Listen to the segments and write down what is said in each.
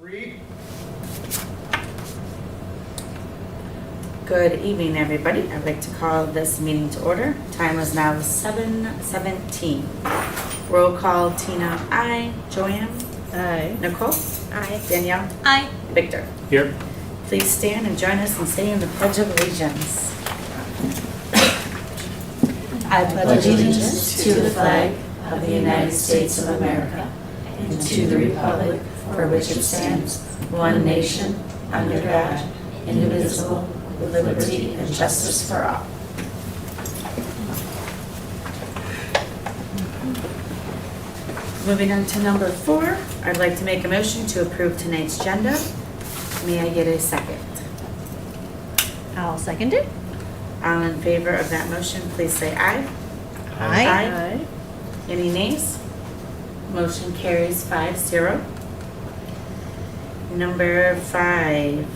Read. Good evening, everybody. I'd like to call this meeting to order. Time is now 7:17. Roll call: Tina, aye. Joanne? Aye. Nicole? Aye. Danielle? Aye. Victor? Here. Please stand and join us in saying the Pledge of Allegiance. I pledge allegiance to the flag of the United States of America and to the republic for which it stands, one nation, under God, indivisible, with liberty and justice for all. Moving on to number 4, I'd like to make a motion to approve tonight's agenda. May I get a second? I'll second it. All in favor of that motion, please say aye. Aye. Any nays? Motion carries 5-0. Number 5,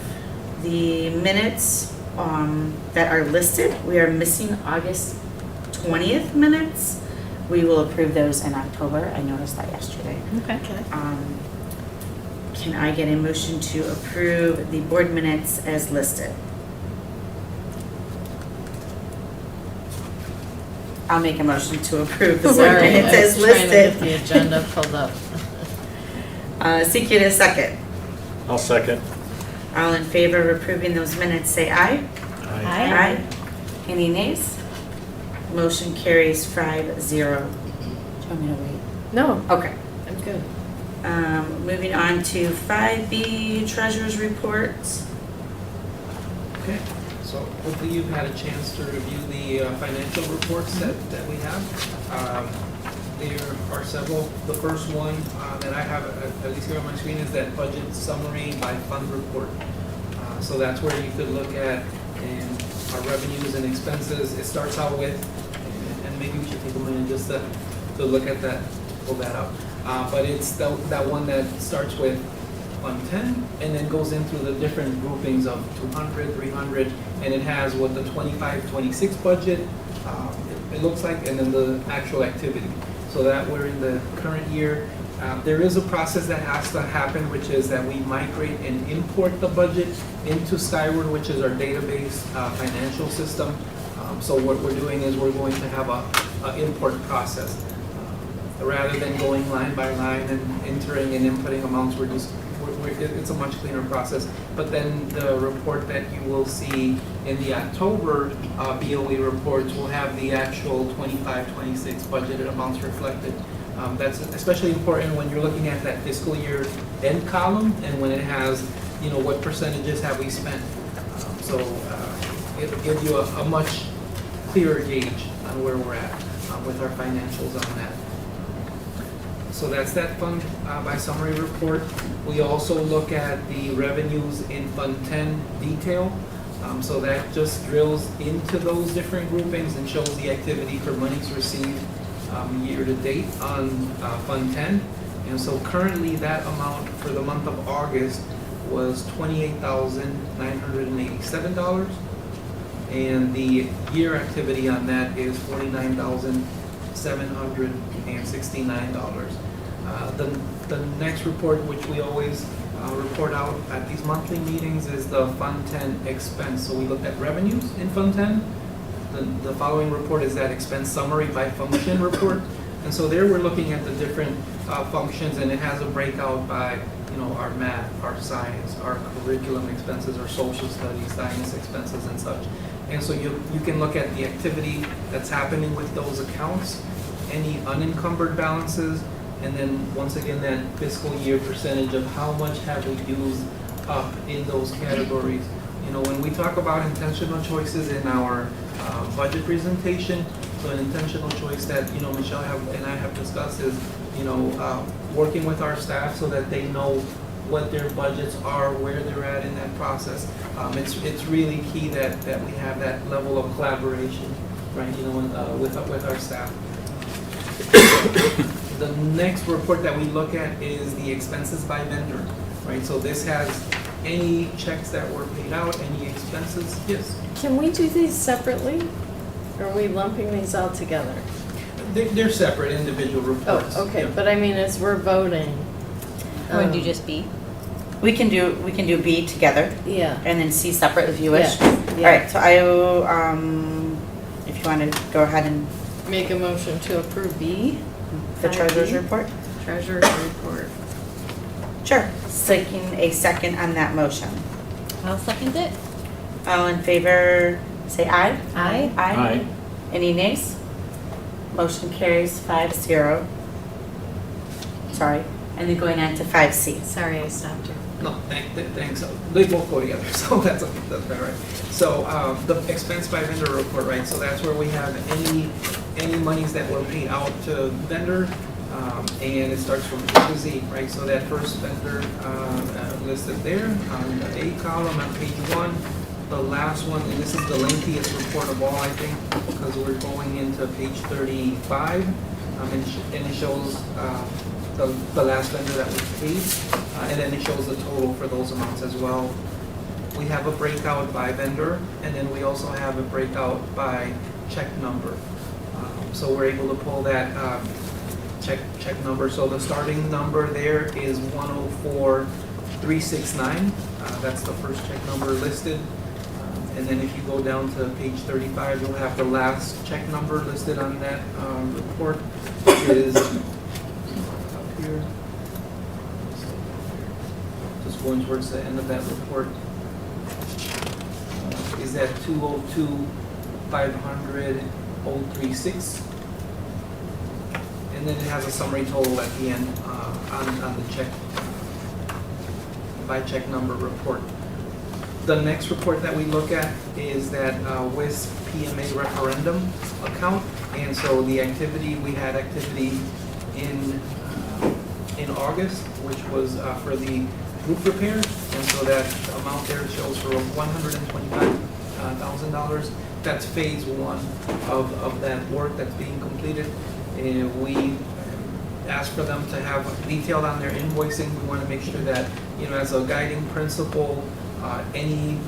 the minutes that are listed, we are missing August 20th minutes. We will approve those in October. I noticed that yesterday. Okay. Can I get a motion to approve the board minutes as listed? I'll make a motion to approve the board Sorry, minutes I as was trying to get the listed. agenda pulled up. Seek it a second. I'll second. All in favor of approving those minutes, say aye. Aye. Any nays? Motion carries 5-0. Do you want me to wait? No, Okay. I'm good. Moving on to 5B, treasurer's reports. Okay, so hopefully you've had a chance to review the financial reports that we have. There are several. The first one that I have, at least here on my screen, is that budget summary by fund report. So that's where you could look at our revenues and expenses. It starts out with, and maybe we should take a minute just to look at that, pull that up. But it's that one that starts with Fund 10 and then goes into the different groupings of 200, 300, and it has what the 25-26 budget it looks like, and then the actual activity. So that we're in the current year. There is a process that has to happen, which is that we migrate and import the budget into Skyward, which is our database financial system. So what we're doing is we're going to have a import process. Rather than going line by line and entering and inputting amounts, it's a much cleaner process. But then the report that you will see in the October BOE reports will have the actual 25-26 budgeted amounts reflected. That's especially important when you're looking at that fiscal year end column and when it has, what percentages have we spent. So it'll give you a much clearer gauge on where we're at with our financials on that. So that's that fund by summary report. We also look at the revenues in Fund 10 detail. So that just drills into those different groupings and shows the activity for monies received year to date on Fund 10. And so currently that amount for the month of August was $28,987. And the year activity on that is $49,769. The next report, which we always report out at these monthly meetings, is the Fund 10 expense. So we looked at revenues in Fund 10. The following report is that expense summary by function report. And so there we're looking at the different functions, and it has a breakout by our math, our science, our curriculum expenses, our social studies, science expenses and such. And so you can look at the activity that's happening with those accounts, any unencumbered balances, and then once again that fiscal year percentage of how much have we used up in those categories. When we talk about intentional choices in our budget presentation, so an intentional choice that Michelle and I have discussed is working with our staff so that they know what their budgets are, where they're at in that process. It's really key that we have that level of collaboration, right? With our staff. The next report that we look at is the expenses by vendor, right? So this has any checks that were paid out, any expenses. Yes. Can we do these separately? Or are we lumping these all together? They're separate individual reports. Oh, okay, Yeah. but I mean, as we're voting. Would you just be? We can do B together Yeah. and then C separate if you wish. Yeah. All right, so I will, if you want to go ahead and Make a motion to approve B, the treasurer's 5B. report. treasurer's report. Sure. Seeking a second on that motion. I'll second it. All in favor, say aye. Aye. Aye. Any nays? Motion carries 5-0. Sorry. And then going on to 5C. Sorry, I stopped you. No, thanks. They both go together, so that's about right. So, the expense by vendor report, right, so that's where we have any monies that were paid out to vendor, and it starts from A to Z, right? So that first vendor, listed there on the A column on page 1. The last one, and this is the lengthiest report of all, I think, because we're going into page 35, and it shows, the last vendor that was paid, and then it shows the total for those amounts as well. We have a breakout by vendor, and then we also have a breakout by check number. So we're able to pull that check number. So the starting number there is 104,369. That's the first check number listed. And then if you go down to page 35, you'll have the last check number listed on that report. It is here. Just going towards the end of that report. Is that 202,500,036. And then it has a summary total at the end on the check, by check number report. The next report that we look at is that WISP PMA referendum account. And so the activity, we had activity in August, which was for the roof repair, and so that amount there shows for $125,000. That's phase 1 of that work that's being completed. And we asked for them to have detailed on their invoicing. We want to make sure that, as a guiding principle, any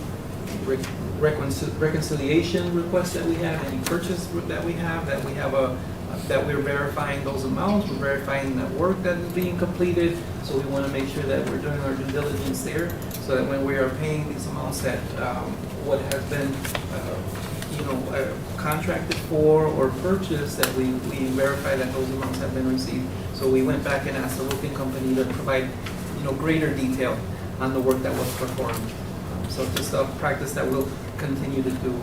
reconciliation request that we have, any purchase that we have that we're verifying those amounts, we're verifying that work that is being completed. So we want to make sure that we're doing our due diligence there, so that when we are paying these amounts, that what has been contracted for or purchased, that we verify that those amounts have been received. So we went back and asked the roofing company to provide greater detail on the work that was performed. So just a practice that we'll continue to do.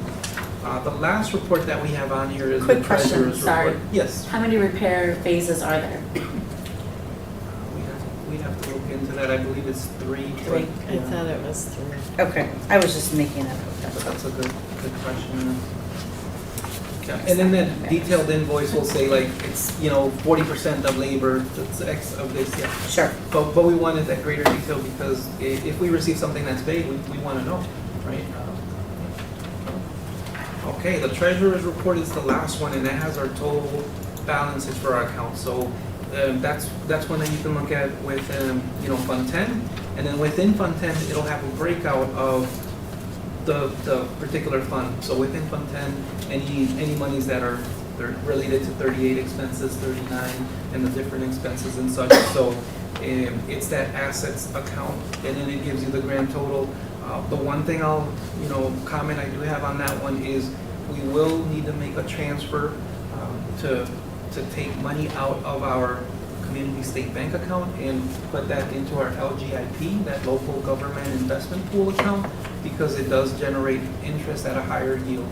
The last report that we have on here is Quick the question, treasurer's sorry. report. Yes. How many repair phases are there? We'd have to look into that. I believe it's 3. Three. I thought it was 3. Okay, I was just making that But up. that's a good question. Yeah, and then that detailed invoice will say like it's 40% of labor, it's X of this. Yeah. Sure. But we wanted that greater detail because if we receive something that's vague, we want to know, right? Okay, the treasurer's report is the last one, and that has our total balances for our account. So that's one that you can look at with Fund 10, and then within Fund 10, it'll have a breakout of the particular fund. So within Fund 10, any monies that are related to 38 expenses, 39, and the different expenses and such. So it's that assets account, and then it gives you the grand total. The one thing I'll comment I do have on that one is we will need to make a transfer to take money out of our community state bank account and put that into our LGIP, that local government investment pool account, because it does generate interest at a higher yield.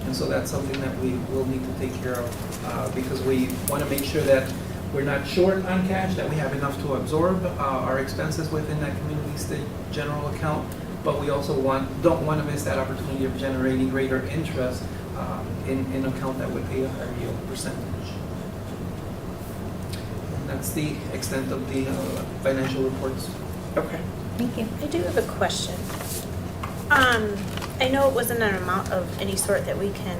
And so that's something that we will need to take care of because we want to make sure that we're not short on cash, that we have enough to absorb our expenses within that community state general account, but we also don't want to miss that opportunity of generating greater interest in an account that would pay a higher yield percentage. And that's the extent of the financial reports. Okay. Thank you. I do have a question. I know it wasn't an amount of any sort that we can,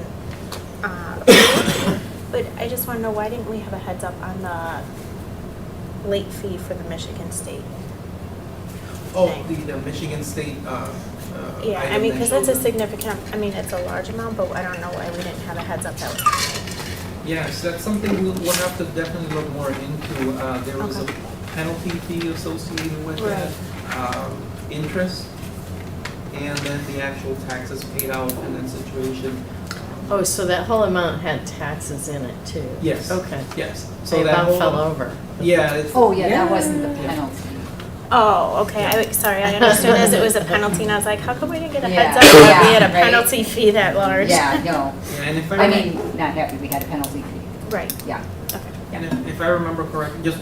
but I just want to know, why didn't we have a heads up on the late fee for the Michigan State? Oh, thing? the Michigan State. Yeah, I item mean, that because that's a shows- significant, it's a large amount, but I don't know why we didn't have a heads up that was coming. Yes, that's something we'll have to definitely look more into. There was a Okay. penalty fee associated with that. Right. interest and then the actual taxes paid out in that situation. Oh, so that whole amount had taxes in it too? Yes. Okay. Yes. So that about whole- fell over. Yeah. It's, Oh, yeah, Yeah. that wasn't the penalty. Oh, okay, sorry, I understood as it was a penalty, and I was like, how come we didn't get a Yeah. heads up that we Yeah, had a right. penalty fee that large? Yeah, no. Yeah, and if I mean, not happy we had a penalty fee. Right, Yeah. okay. And if I remember correctly, just,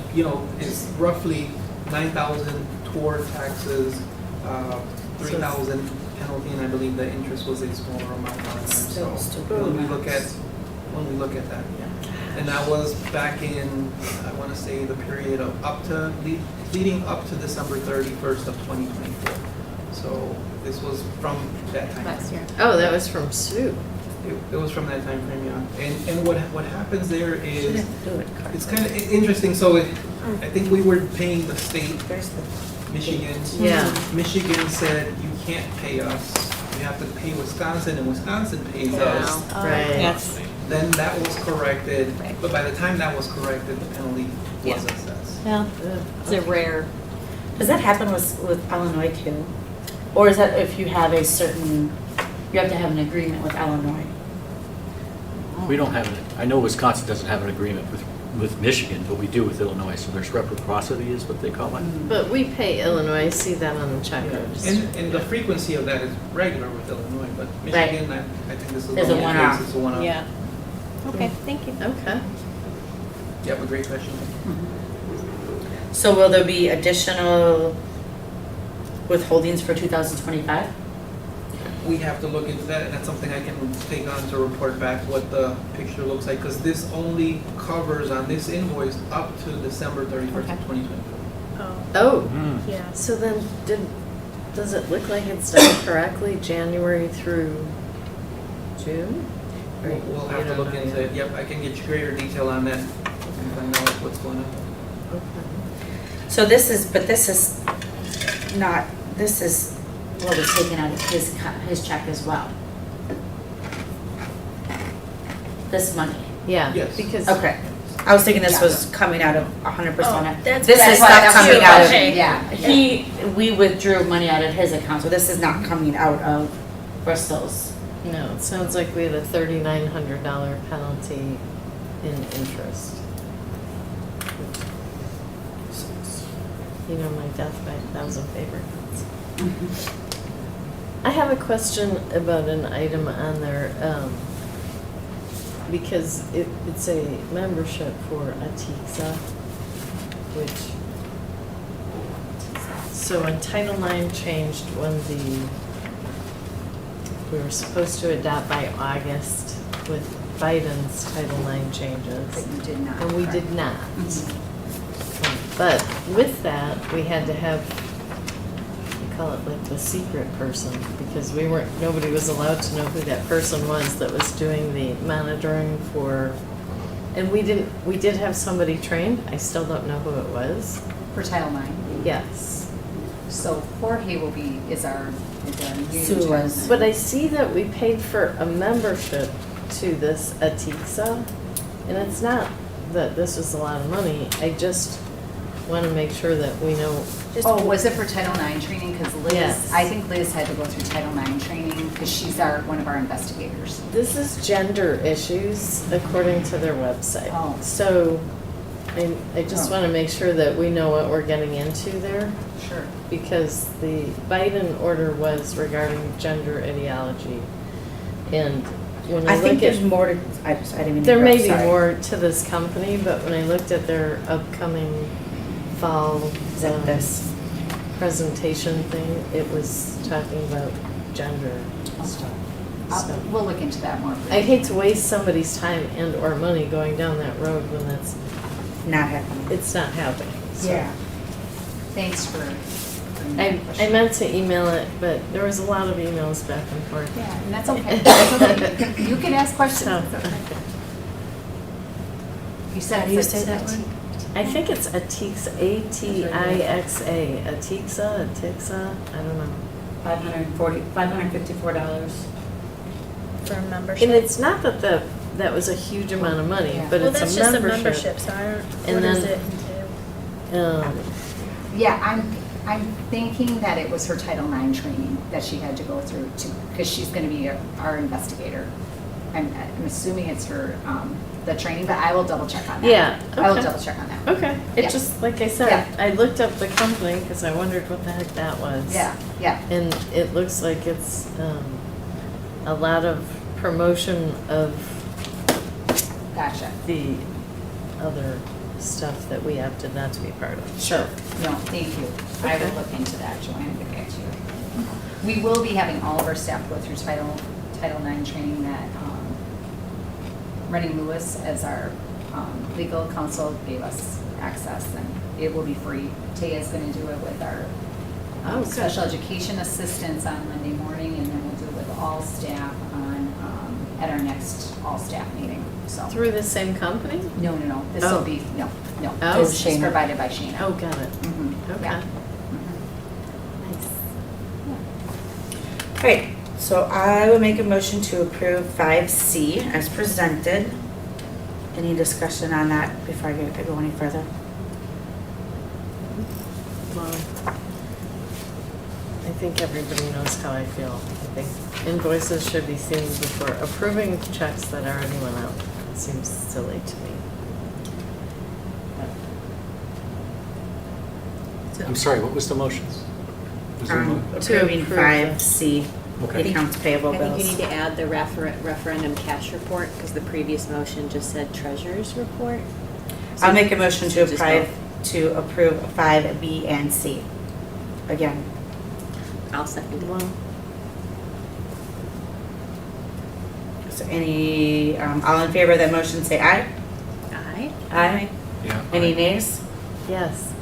it's roughly 9,000 toward taxes, 3,000 penalty, and I believe the interest was a smaller amount on there. So when we look at that, yeah. And that was back in, I want to say, the period of leading up to December 31st of 2024. So this was from that time. Last year. Oh, that was from Sue. It was from that time frame, yeah. And what happens there is, Do it, Carl. it's kind of interesting, so I think we were paying the state, There's the. Michigan. Yeah. Michigan said, you can't pay us, you have to pay Wisconsin, and Wisconsin pays us. Oh, Right. Yes. Then that was corrected, Right. but by the time that was corrected, the penalty Yeah. was assessed. Well, it's a rare, Does that happen with Illinois too? Or is that if you have a certain, you have to have an agreement with Illinois? We don't have, I know Wisconsin doesn't have an agreement with Michigan, but we do with Illinois, so there's reciprocity is what they call it. But we pay Illinois, I see that on the check register. And the frequency of that is regular with Illinois, but Right. Michigan, I think this is There's the a only one-off. case, it's a one-off. yeah. Okay, thank you. Okay. You have a great question. So will there be additional withholdings for 2025? We have to look into that, and that's something I can take on to report back what the picture looks like, because this only covers on this invoice up to December 31st Okay. of 2024. Oh, Oh, Mm. yeah. so then does it look like it's done correctly January through June? Or We'll you have to don't look know into yet? it, yep, I can get you greater detail on that, and find out what's going on. Okay. So this is not, this is what was taken out of his check as well. This money. Yeah, Yes. because. Okay. I was thinking this was coming out of 100%. Oh, that's- This that's is why not that's coming you, out of. okay. Yeah. We withdrew money out of his account, so this is not coming out of Bristol's. No, it sounds like we had a $3,900 penalty in interest. You know, my death by 1,000 paper cuts. I have a question about an item on there, because it's a membership for ATIXA, which, so when Title IX changed, when we were supposed to adopt by August with Biden's Title IX changes, But you did not. and we correct? did not. Mhm. But with that, we had to have, we call it like the secret person, because nobody was allowed to know who that person was that was doing the monitoring for, and we did have somebody trained, I still don't know who it was. For Title IX. Yes. So Jorge is our new. Sue was. Title But I see that we paid for a membership to this ATIXA, and it's not that this was a lot of money, I just want to make sure that we know. Just- Oh, was it for Title IX training? Because Liz, Yes. I think Liz had to go through Title IX training because she's one of our investigators. This is gender issues according to their website. Oh. So I just Oh. want to make sure that we know what we're getting into there, Sure. because the Biden order was regarding gender ideology. And when I I think look there's at, more to, I didn't mean to there may interrupt, be sorry. more to this company, but when I looked at their upcoming fall Is it this? presentation thing, it was talking about gender stuff. So. We'll look into that more. I hate to waste somebody's time and or money going down that road when Not happening. it's not happening. So Yeah. Thanks for bringing that I question. meant to email it, but there was a lot of emails back and forth. Yeah, and that's okay. That's okay. You can ask questions. So, It's okay. You said How do you it's say that a- word? I think it's ATIXA, ATIXA, ATIXA, I don't know. $554. For a And membership. it's not that that was a huge amount of money, Yeah. but Well, it's that's a just a membership. membership, so I don't, And what does then- it entail? Yeah, I'm thinking that it was her Title IX training that she had to go through because she's gonna be our investigator. I'm assuming it's her, the training, but I will double check on that. Yeah, I will okay. double check on that. Okay, it Yeah. just, like I said, Yeah. I looked up the company because I wondered what the heck that was. Yeah, yeah. And it looks like it's a lot of promotion of Gotcha. the other stuff that we opted not to be part of. Sure. No, thank you. I will Okay. look into that, Joanne, and get back to you. We will be having all of our staff go through Title IX training that Rennie Lewis, as our legal counsel, gave us access, and it will be free. Taya's gonna do it with our Oh, good. special education assistants on Monday morning, and then we'll do it with all staff on, at our next all-staff meeting, so. Through the same company? No, this will Oh. be, no. Oh. This is provided by Shana. Oh, got it. Mhm, Okay. yeah. Nice. Great, so I will make a motion to approve 5C as presented. Any discussion on that before I go any further? Well, I think everybody knows how I feel. I think invoices should be seen before approving checks that already went out. It seems silly to me. I'm sorry, what was the motion? Was there a mo- Approving approve 5C, Okay. the accounts payable I think you bills. need to add the referendum cash report, because the previous motion just said treasurer's report. So I'll make a motion to just approve 5B and C. Again, I'll second it. Well, so any, all in favor of that motion, say aye. Aye. Aye. Yeah. Any aye. nays? yes.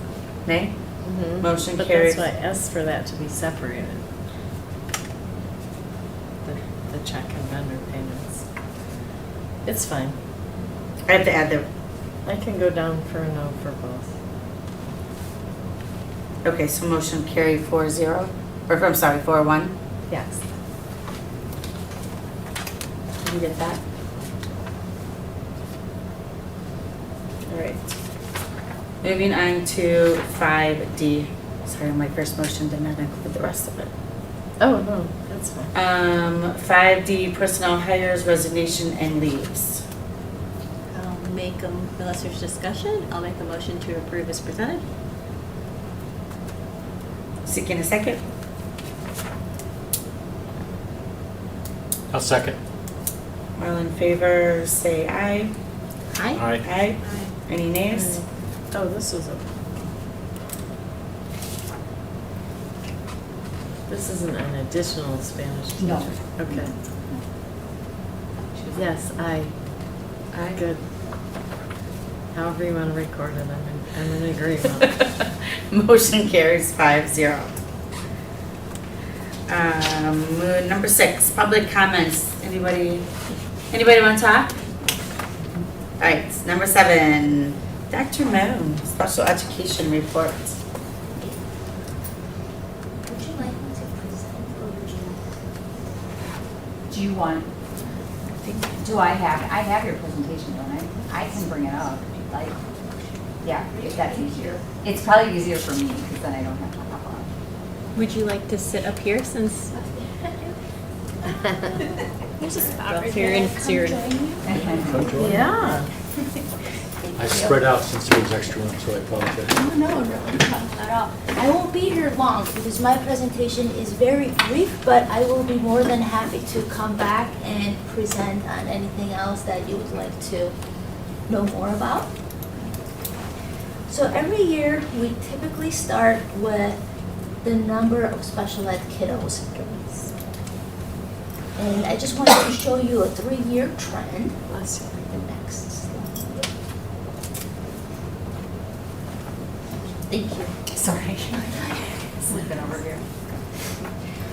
Nay? Mhm. Motion But carries. that's why I asked for that to be separated. The check and vendor payments. It's fine. I have to add the, I can go down for a no for both. okay, so motion carried 4-0, or I'm sorry, 4-1. Yes. Did you get that? All right. Moving on to 5D. Sorry, my first motion did not include the rest of it. Oh, no, that's fine. 5D, personnel hires, resignation, and leaves. Unless there's discussion, I'll make a motion to approve as presented. Seeking a second? I'll second. All in favor, say aye. Aye. Aye. Aye. Any nays? Oh, this was a. This isn't an additional Spanish teacher? No. Okay. Yes, I. Aye. Good. However you want to record it, I'm in agreement. Motion carries 5-0. Number 6, public comments. Anybody want to talk? All right, number 7, Dr. Moon, special education report. Would you like me to present or would you? Do you want, I have your presentation, don't I? I can bring it up if you'd like. Yeah, if that's easier. It's probably easier for me because then I don't have to hop on. Would you like to sit up here since Here's a spot Well, right here here. in- Come here in- join you. Come join. Yeah. I spread out since there was extra room, so I apologize. Oh, no, not at all. I won't be here long because my presentation is very brief, but I will be more than happy to come back and present on anything else that you would like to know more about. So every year, we typically start with the number of special ed kiddos. And I just wanted to show you a 3-year trend. Bless you. The next slide. Thank you. Sorry. Sleeping over here.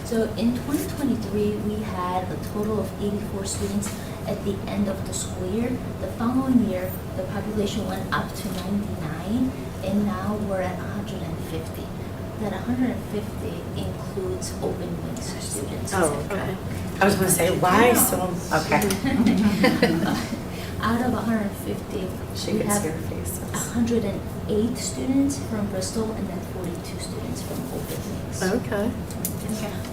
So in 2023, we had a total of 84 students at the end of the school year. The following year, the population went up to 99, and now we're at 150. That 150 includes open wings students. Oh, okay. I was going to say, why so, okay. out of 150, She we could have see her face. 108 students from Bristol and then 42 students from Old Mix. Okay.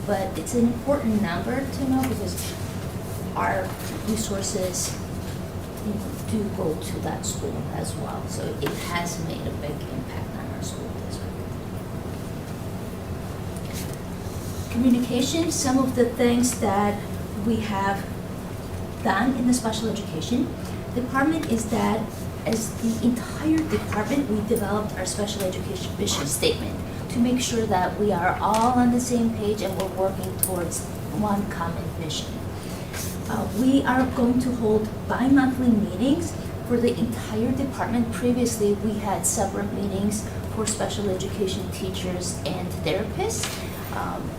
But it's an important number to know because our resources, you know, do go to that school as well. So it has made a big impact on our school district. Communication, some of the things that we have done in the special education department is that as the entire department, we developed our special education mission statement to make sure that we are all on the same page and we're working towards one common mission. We are going to hold bi-monthly meetings for the entire department. Previously, we had separate meetings for special education teachers and therapists.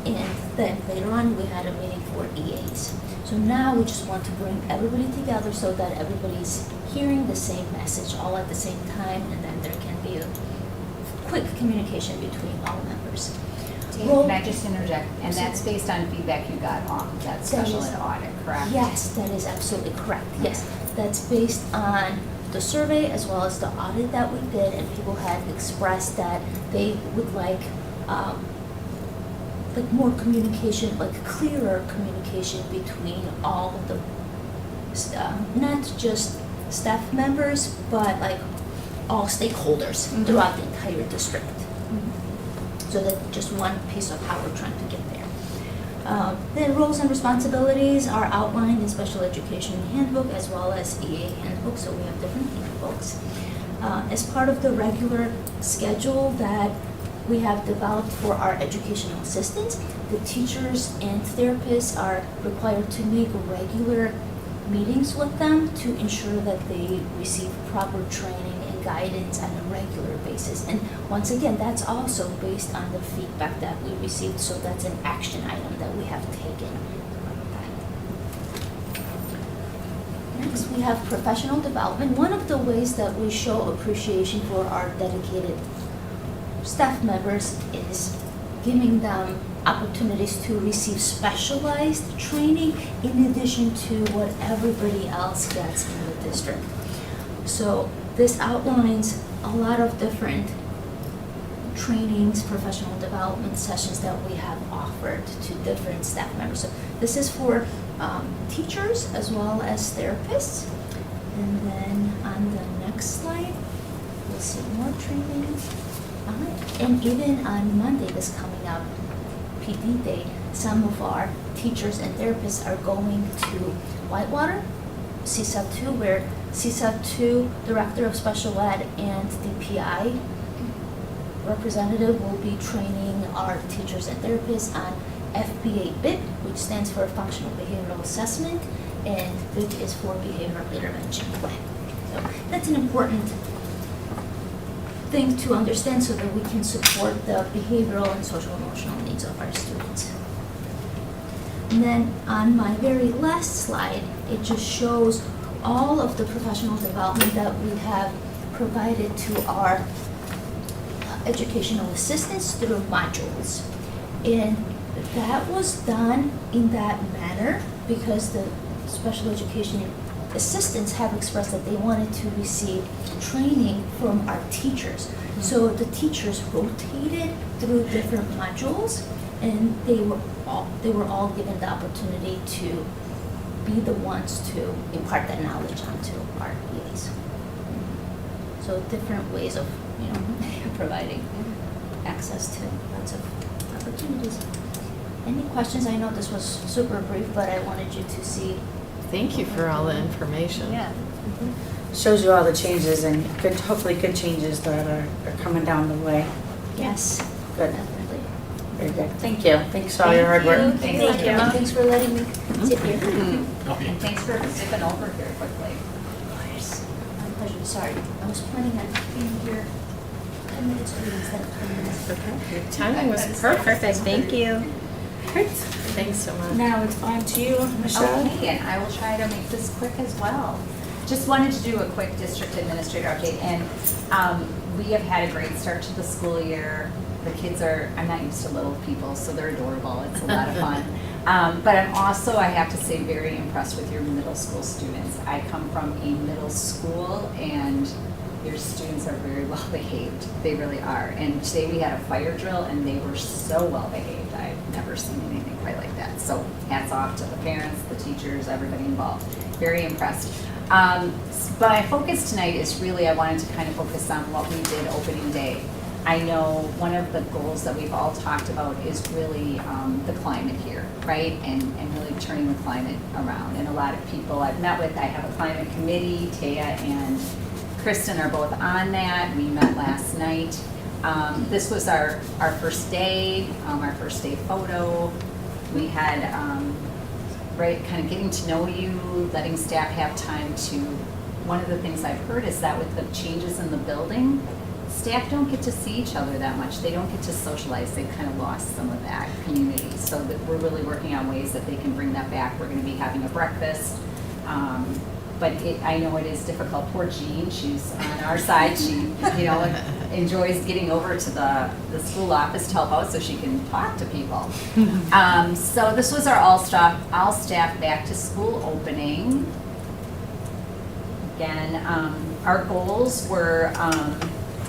And then later on, we had a meeting for EAs. So now we just want to bring everybody together so that everybody's hearing the same message all at the same time, and then there can be a quick communication between all members. Dave, Well- can I just interject? And that's based on feedback you got off of that special ed audit, correct? Yes, that is absolutely correct. Yes, that's based on the survey as well as the audit that we did, and people had expressed that they would like more communication, like clearer communication between all of the, not just staff members, but like all stakeholders throughout the entire district. So that's just one piece of how we're trying to get there. The roles and responsibilities are outlined in special education handbook as well as EA handbook, so we have different handbooks. As part of the regular schedule that we have developed for our educational assistants, the teachers and therapists are required to make regular meetings with them to ensure that they receive proper training and guidance on a regular basis. And once again, that's also based on the feedback that we received, so that's an action item that we have taken. Next, we have professional development. One of the ways that we show appreciation for our dedicated staff members is giving them opportunities to receive specialized training in addition to what everybody else gets in the district. So this outlines a lot of different trainings, professional development sessions that we have offered to different staff members. So this is for teachers as well as therapists. And then on the next slide, we'll see more training. And even on Monday that's coming up, PD Day, some of our teachers and therapists are going to Whitewater, CSUB 2, where CSUB 2 Director of Special Ed and the PI representative will be training our teachers and therapists on FBA-BIP, which stands for Functional Behavioral Assessment, and BIP is for Behavioral Intervention Plan. So that's an important thing to understand so that we can support the behavioral and social emotional needs of our students. And then on my very last slide, it just shows all of the professional development that we have provided to our educational assistants through modules. And that was done in that manner because the special education assistants have expressed that they wanted to receive training from our teachers. So the teachers rotated through different modules, and they were all given the opportunity to be the ones to impart that knowledge onto our EAs. So different ways of, providing access to lots of opportunities. Any questions? I know this was super brief, but I wanted you to see. Thank you for all the information. Yeah. Shows you all the changes and hopefully good changes that are coming down the way. Yes, Good, definitely. very good. Thank you. Thanks for all your hard work. Thank Thank you. you. Thanks for letting me sit here. Oh, yeah. And thanks for zipping over here quickly. Of course. My pleasure. Sorry, I was planning on being here 10 minutes early instead of 10 minutes. Okay. Your timing was perfect. Perfect, thank you. Thanks so much. Now it's on to you, Michelle. Okay, and I will try to make this quick as well. Just wanted to do a quick district administrator update, and we have had a great start to the school year. The kids I'm not used to little people, so they're adorable. It's a lot of fun. But I'm also, I have to say, very impressed with your middle school students. I come from a middle school, and your students are very well behaved. They really are. And today we had a fire drill, and they were so well behaved. I've never seen anything quite like that. So hats off to the parents, the teachers, everybody involved. Very impressed. But my focus tonight is really, I wanted to kind of focus on what we did opening day. I know one of the goals that we've all talked about is really the climate here, right? And really turning the climate around. And a lot of people I've met with, I have a climate committee, Taya and Kristen are both on that. We met last night. This was our first day photo. We had, right, kind of getting to know you, letting staff have time to, one of the things I've heard is that with the changes in the building, staff don't get to see each other that much. They don't get to socialize. They've kind of lost some of that community. So that we're really working on ways that they can bring that back. We're going to be having a breakfast. But I know it is difficult. Poor Jean, she's on our side. She, enjoys getting over to the school office to help out so she can talk to people. So this was our all staff back to school opening. Again, our goals were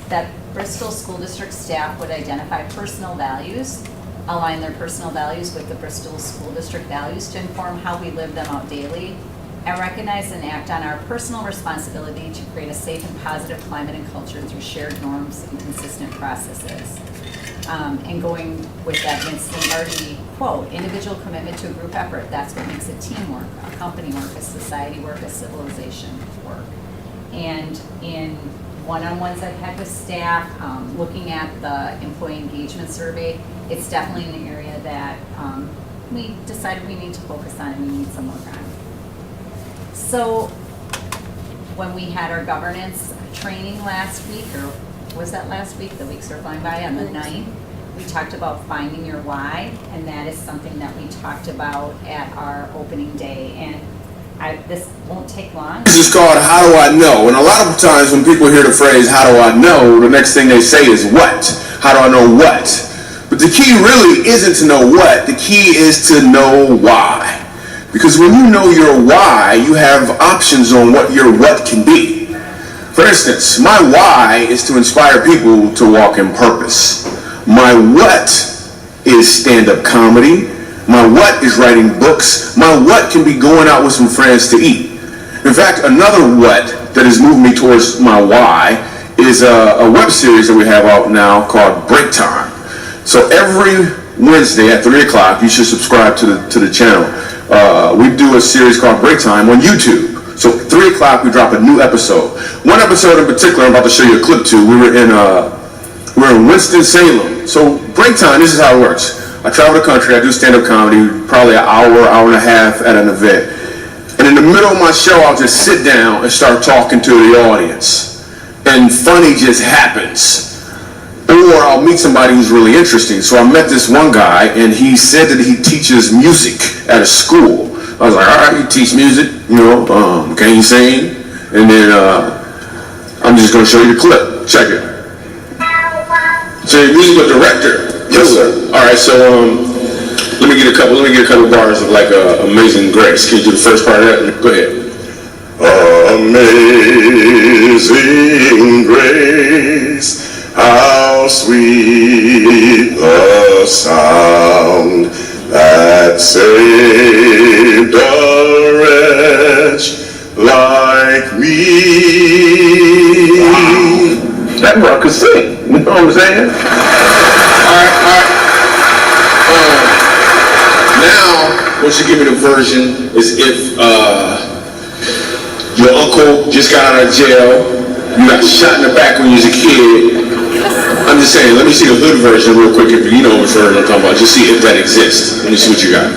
that Bristol School District staff would identify personal values, align their personal values with the Bristol School District values to inform how we live them out daily, and recognize and act on our personal responsibility to create a safe and positive climate and culture through shared norms and consistent processes. And going with that Vince Lombardi quote, individual commitment to a group effort, that's what makes it teamwork, a company work, a society work, a civilization work. And in one-on-ones I've had with staff, looking at the employee engagement survey, it's definitely an area that we decided we need to focus on and we need some work on. So when we had our governance training last week, or was that last week? The weeks are flying by. On the 9th, we talked about finding your why, and that is something that we talked about at our opening day. And this won't take long. This is called How Do I Know? And a lot of times when people hear the phrase, how do I know, the next thing they say is what? How do I know what? But the key really isn't to know what. The key is to know why. Because when you know your why, you have options on what your what can be. For instance, my why is to inspire people to walk in purpose. My what is stand-up comedy. My what is writing books. My what can be going out with some friends to eat. In fact, another what that has moved me towards my why is a web series that we have out now called Break Time. So every Wednesday at 3 o'clock, you should subscribe to the channel. We do a series called Break Time on YouTube. So 3 o'clock, we drop a new episode. One episode in particular, I'm about to show you a clip to. We're in Winston-Salem. So Break Time, this is how it works. I travel the country, I do stand-up comedy, probably an hour and a half at an event. And in the middle of my show, I'll just sit down and start talking to the audience. And funny just happens. Or I'll meet somebody who's really interesting. So I met this one guy, and he said that he teaches music at a school. I was like, all right, you teach music, can you sing? And then I'm just going to show you the clip. Check it. So you're musical director. Yes, sir. All right, so let me get a couple bars of like Amazing Grace. Can you do the first part of that? Go ahead. Amazing Grace, how sweet the sound that saved a wretch like me. Wow. That bro could sing, you know what I'm saying? All right. Now, what you give me the version is if your uncle just got out of jail, you got shot in the back when you was a kid. I'm just saying, let me see the hood version real quick if you know which version I'm talking about. Just see if that exists. Let me see what you got.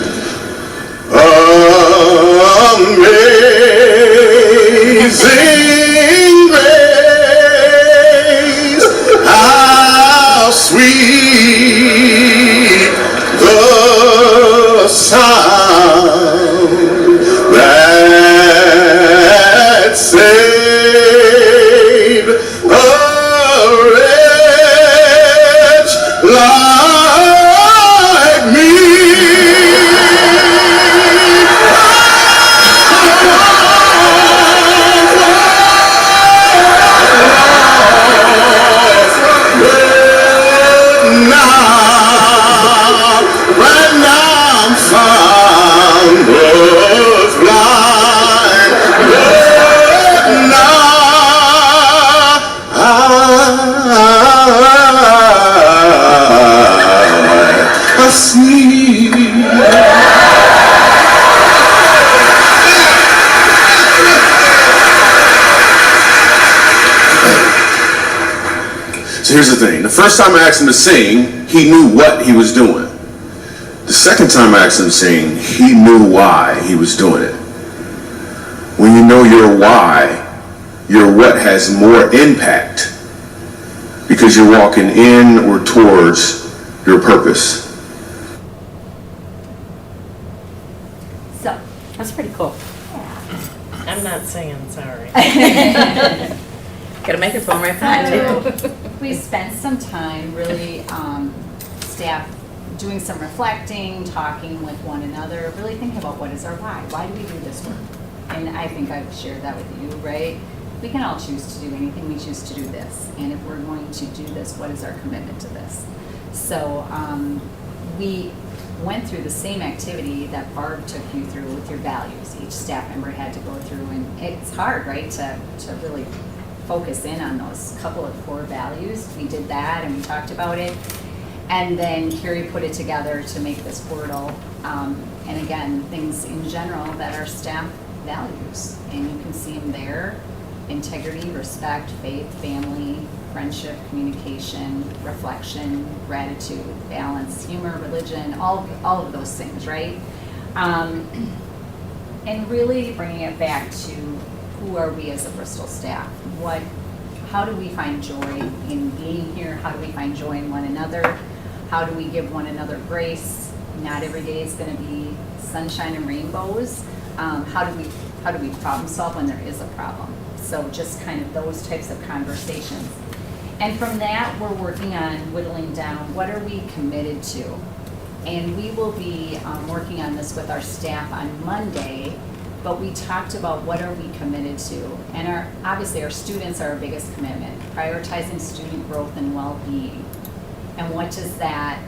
Amazing grace, how sweet the sound that saved a wretch like me. So here's the thing. The first time I asked him to sing, he knew what he was doing. The second time I asked him to sing, he knew why he was doing it. When you know your why, your what has more impact because you're walking in or towards your purpose. So, That's pretty cool. I'm not singing, sorry. Got a microphone right behind you. so we spent some time really, staff doing some reflecting, talking with one another, really thinking about what is our why? Why do we do this work? And I think I've shared that with you, right? We can all choose to do anything, we choose to do this. And if we're going to do this, what is our commitment to this? So we went through the same activity that Barb took you through with your values. Each staff member had to go through, and it's hard, right, to really focus in on those couple of core values. We did that and we talked about it. And then Carrie put it together to make this portal. And again, things in general that our staff values. And you can see them there: integrity, respect, faith, family, friendship, communication, reflection, gratitude, balance, humor, religion, all of those things, right? And really bringing it back to who are we as a Bristol staff? How do we find joy in being here? How do we find joy in one another? How do we give one another grace? Not every day is going to be sunshine and rainbows. How do we problem solve when there is a problem? So just kind of those types of conversations. And from that, we're working on whittling down, what are we committed to? And we will be working on this with our staff on Monday, but we talked about what are we committed to. And obviously our students are our biggest commitment, prioritizing student growth and well-being. And what does that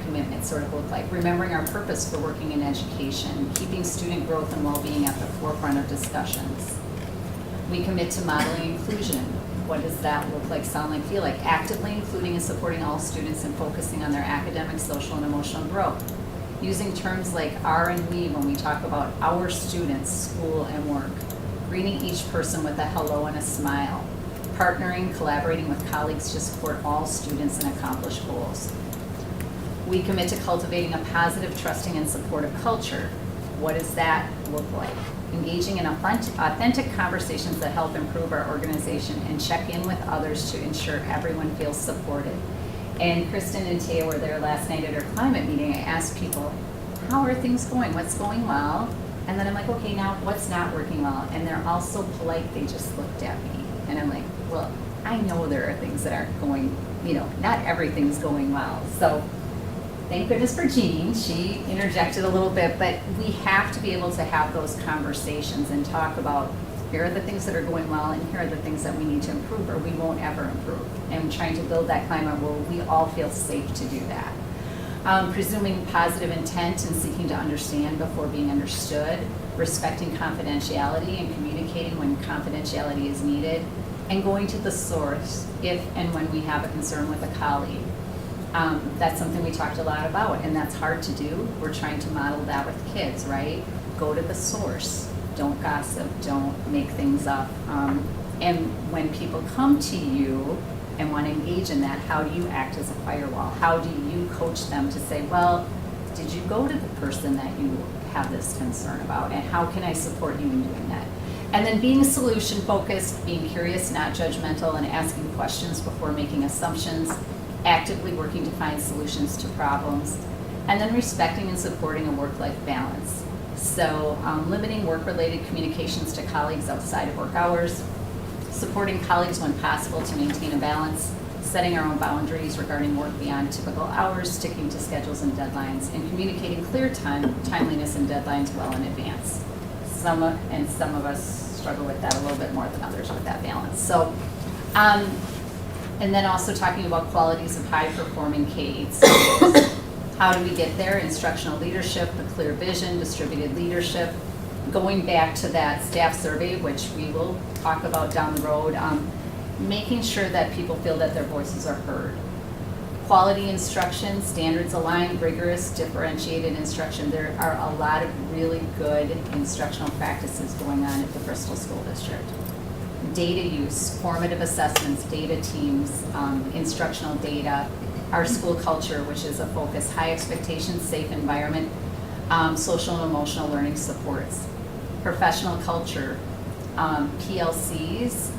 commitment sort of look like? Remembering our purpose for working in education, keeping student growth and well-being at the forefront of discussions. We commit to modeling inclusion. What does that look like, sound like, feel like? Actively including and supporting all students and focusing on their academic, social, and emotional growth. Using terms like our and we when we talk about our students, school, and work. Greeting each person with a hello and a smile. Partnering, collaborating with colleagues to support all students and accomplish goals. We commit to cultivating a positive, trusting, and supportive culture. What does that look like? Engaging in authentic conversations that help improve our organization and check in with others to ensure everyone feels supported. And Kristen and Taya were there last night at our climate meeting. I asked people, how are things going? What's going well? And then I'm like, okay, now what's not working well? And they're all so polite, they just looked at me. And I'm like, well, I know there are things that aren't going, not everything's going well. So thank goodness for Jean. She interjected a little bit, but we have to be able to have those conversations and talk about, here are the things that are going well and here are the things that we need to improve or we won't ever improve. And trying to build that climate where we all feel safe to do that. Presuming positive intent and seeking to understand before being understood, respecting confidentiality and communicating when confidentiality is needed, and going to the source if and when we have a concern with a colleague. That's something we talked a lot about, and that's hard to do. We're trying to model that with kids, right? Go to the source. Don't gossip. Don't make things up. And when people come to you and want to engage in that, how do you act as a firewall? How do you coach them to say, well, did you go to the person that you have this concern about, and how can I support you in doing that? And then being solution focused, being curious, not judgmental, and asking questions before making assumptions, actively working to find solutions to problems, and then respecting and supporting a work-life balance. So limiting work-related communications to colleagues outside of work hours, supporting colleagues when possible to maintain a balance, setting our own boundaries regarding work beyond typical hours, sticking to schedules and deadlines, and communicating clear timeliness and deadlines well in advance. Some of us struggle with that a little bit more than others with that balance. So, and then also talking about qualities of high-performing K-8 students. How do we get there? Instructional leadership, a clear vision, distributed leadership. Going back to that staff survey, which we will talk about down the road, making sure that people feel that their voices are heard. Quality instruction, standards aligned, rigorous, differentiated instruction. There are a lot of really good instructional practices going on at the Bristol School District. data use, formative assessments, data teams, instructional data, our school culture, which is a focus, high expectations, safe environment, social and emotional learning supports, professional culture, PLCs,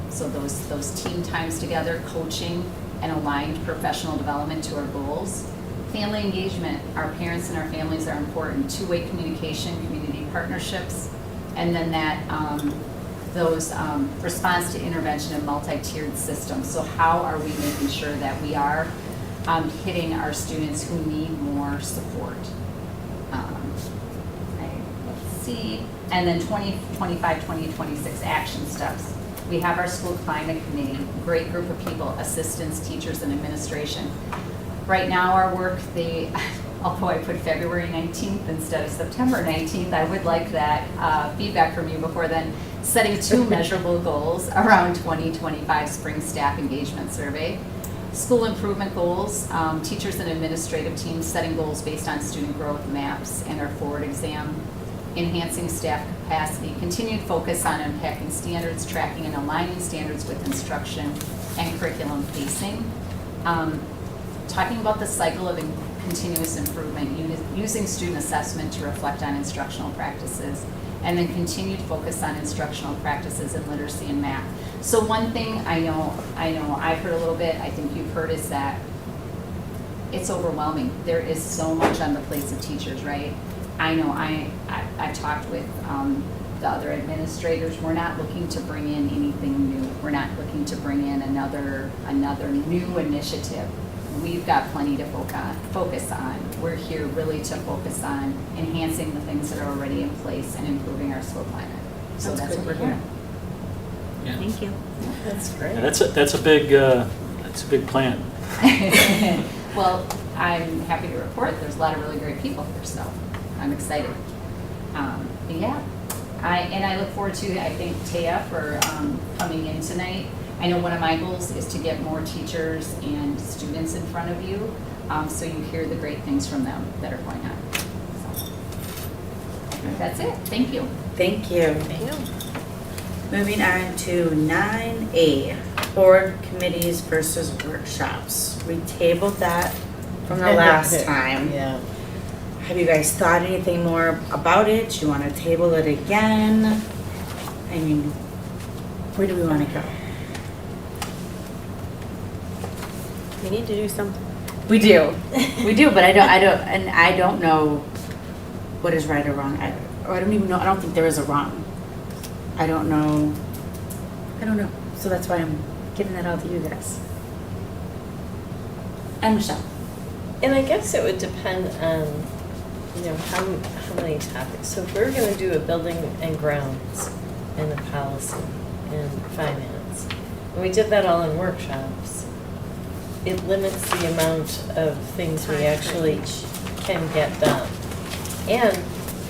so those team times together, coaching and aligned professional development to our goals. Family engagement, our parents and our families are important, two-way communication, community partnerships, and then that those response to intervention and multi-tiered systems. So how are we making sure that we are hitting our students who need more support? Let's see, and then 2025, 2026 action steps. We have our school climate committee, great group of people, assistants, teachers, and administration. Right now, our work, although I put February 19th instead of September 19th, I would like that feedback from you before then, setting 2 measurable goals around 2025 spring staff engagement survey. School improvement goals, teachers and administrative teams setting goals based on student growth maps and our forward exam. Enhancing staff capacity, continued focus on unpacking standards, tracking and aligning standards with instruction and curriculum pacing. Talking about the cycle of continuous improvement, using student assessment to reflect on instructional practices, and then continued focus on instructional practices in literacy and math. So one thing I know I've heard a little bit, I think you've heard, is that it's overwhelming. There is so much on the plates of teachers, right? I know I talked with the other administrators. We're not looking to bring in anything new. We're not looking to bring in another new initiative. We've got plenty to focus on. We're here really to focus on enhancing the things that are already in place and improving our school climate. So that's what we're doing. Yeah. Thank you. That's great. Yeah, that's a big plan. Well, I'm happy to report there's a lot of really great people here, so I'm excited. But yeah, I look forward to, I thank Taya for coming in tonight. I know one of my goals is to get more teachers and students in front of you, so you hear the great things from them that are going on. So, that's it. Thank you. Thank you. Moving on to 9A, board committees versus workshops. We tabled that from the last time. Yeah. Have you guys thought anything more about it? Do you want to table it again? I mean, where do we want to go? We need to do something. We do, but I don't know what is right or wrong. I don't even know. I don't think there is a wrong. I don't know. So that's why I'm giving that all to you guys. And Michelle. And I guess it would depend on, how many topics. So if we're going to do a building and grounds and a policy and finance, and we did that all in workshops, it limits the amount of things we actually can get done. And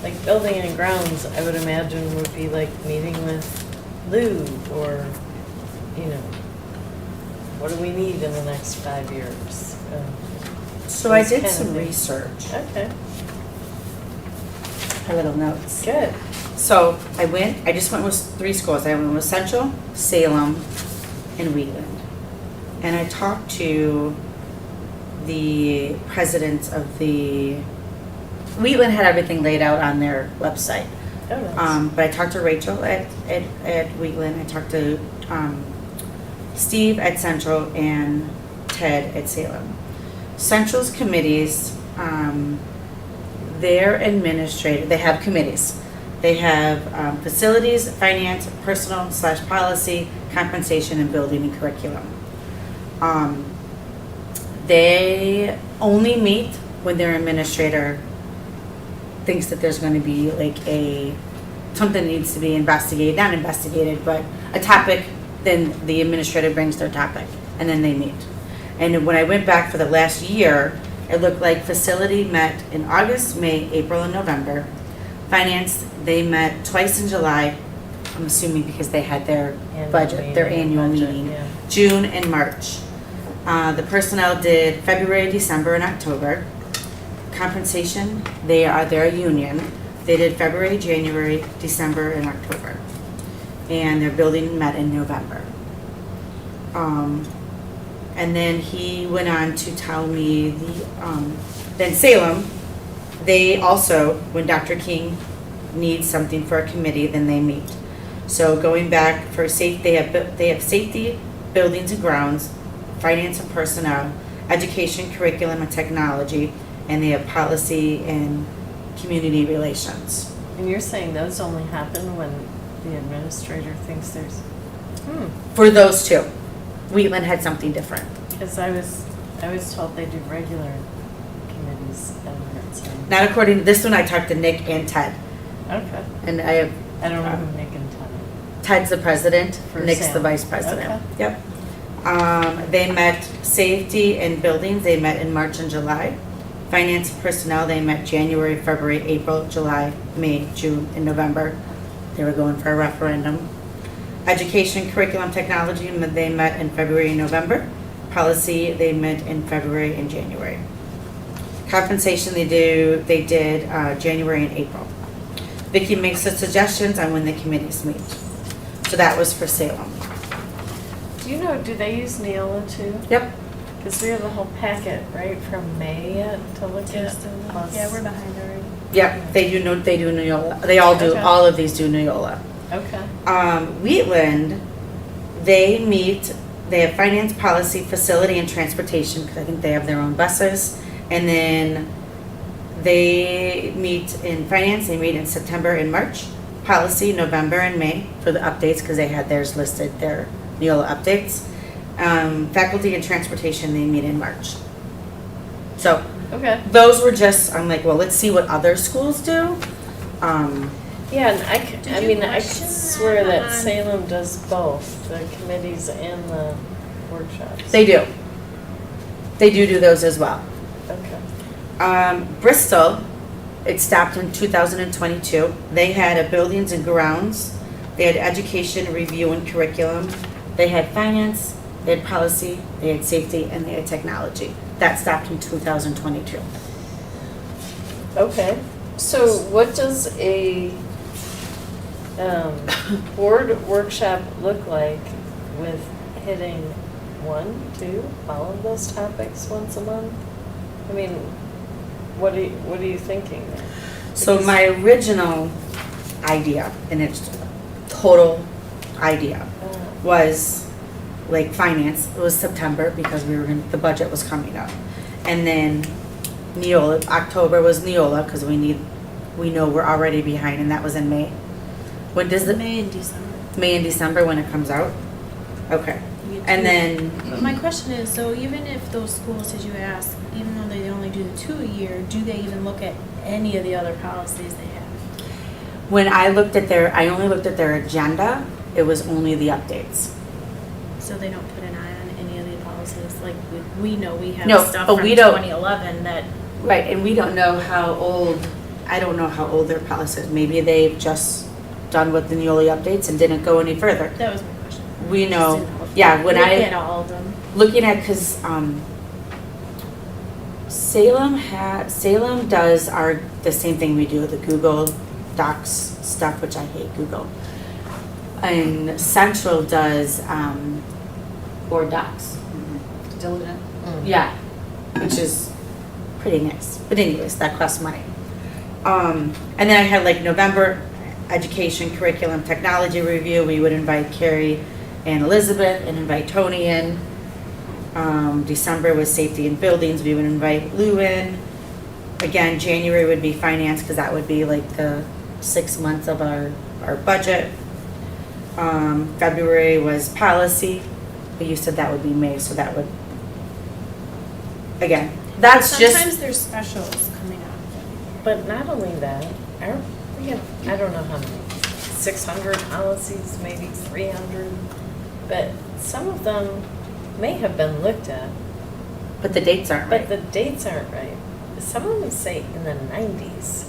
like building and grounds, I would imagine would be like meeting with Lou or, what do we need in the next 5 years? So I Those did kind of some things. research. Okay, My little notes. good. So I just went with 3 schools. I went with Central, Salem, and Wheatland. And I talked to the presidents of Wheatland had everything laid out on their website. Oh, nice. But I talked to Rachel at Wheatland. I talked to Steve at Central and Ted at Salem. Central's committees, their administrator, they have committees. They have facilities, finance, personal / policy, compensation, and building and curriculum. They only meet when their administrator thinks that there's going to be like something needs to be investigated, not investigated, but a topic, then the administrator brings their topic, and then they meet. And when I went back for the last year, it looked like facility met in August, May, April, and November. Finance, they met twice in July, I'm assuming because they had their budget, their annual meeting. Yeah. June and March. The personnel did February, December, and October. Compensation, they're a union. They did February, January, December, and October. and their building met in November. And then he went on to tell me then Salem, they also, when Dr. King needs something for a committee, then they meet. So going back for they have safety, buildings and grounds, finance and personnel, education, curriculum and technology, and they have policy and community relations. And you're saying those only happen when the administrator thinks there's, For those two, Wheatland had something different. because I was told they do regular committees and so. Not according to this one, I talked to Nick and Ted, Okay. and I have I don't know who Nick and Todd Ted's the president, For Nick's the Salem. vice president. Okay. Yep. They met safety and buildings, they met in March and July. Finance and personnel, they met January, February, April, July, May, June, and November. They were going for a referendum. Education, curriculum, technology, they met in February and November. Policy, they met in February and January. Compensation, they did January and April. Vicki makes the suggestions on when the committees meet. So that was for Salem. Do you know, do they use Neola too? Yep. Because we have a whole packet, right, from May yet to look at? plus- Yeah, we're behind already. Yep, they do Neola. They all do, Okay. all of these do Neola. Okay. Wheatland, they meet, they have finance, policy, facility, and transportation, because I think they have their own buses. And then they meet in finance, they meet in September and March. Policy, November and May for the updates, because they had theirs listed, their Neola updates. Faculty and transportation, they meet in March. So Okay. those were just, I'm like, well, let's see what other schools do. Yeah, and Did I you mean, I could question swear that that on- Salem does both, the committees and the workshops. They do. They do those as well. Okay. Bristol, it stopped in 2022. They had a buildings and grounds, they had education, review and curriculum, they had finance, they had policy, they had safety, and they had technology. That stopped in 2022. Okay, so what does a board workshop look like with hitting 1, 2, all of those topics once a month? I mean, what are you thinking there? So Because- my original idea, and it's total idea, was like finance. It was September because the budget was coming up. And then Neola, October was Neola because we know we're already behind, and that was in May. When does the May and December. May and December when it comes out? Okay. And then But my question is, so even if those schools, as you asked, even though they only do the 2 a year, do they even look at any of the other policies they have? when I only looked at their agenda, it was only the updates. So they don't put an eye on any of the policies, like we know we have No, stuff but from we don't- 2011 that, Right, and we don't know how old, I don't know how old their policy is. Maybe they've just done with the Neola updates and didn't go any further. that was my question. We Just know, didn't if yeah, they when look I, at all of them. looking at, cause, Salem does the same thing we do, the Google Docs stuff, which I hate Google. And Central does, Board Docs. Diligent. Yeah, which is pretty nice. But anyways, that costs money. And then I had like November, education, curriculum, technology review. We would invite Carrie and Elizabeth and invite Tony in. December was safety and buildings. We would invite Lou in. Again, January would be finance because that would be like the 6 months of our budget. February was policy, but you said that would be May, so that would, again, that's just, Sometimes there's specials coming up. But not only that, we have, I don't know how many, 600 policies, maybe 300, but some of them may have been looked at, but the dates aren't but right. the dates aren't right. Some of them say in the 90s,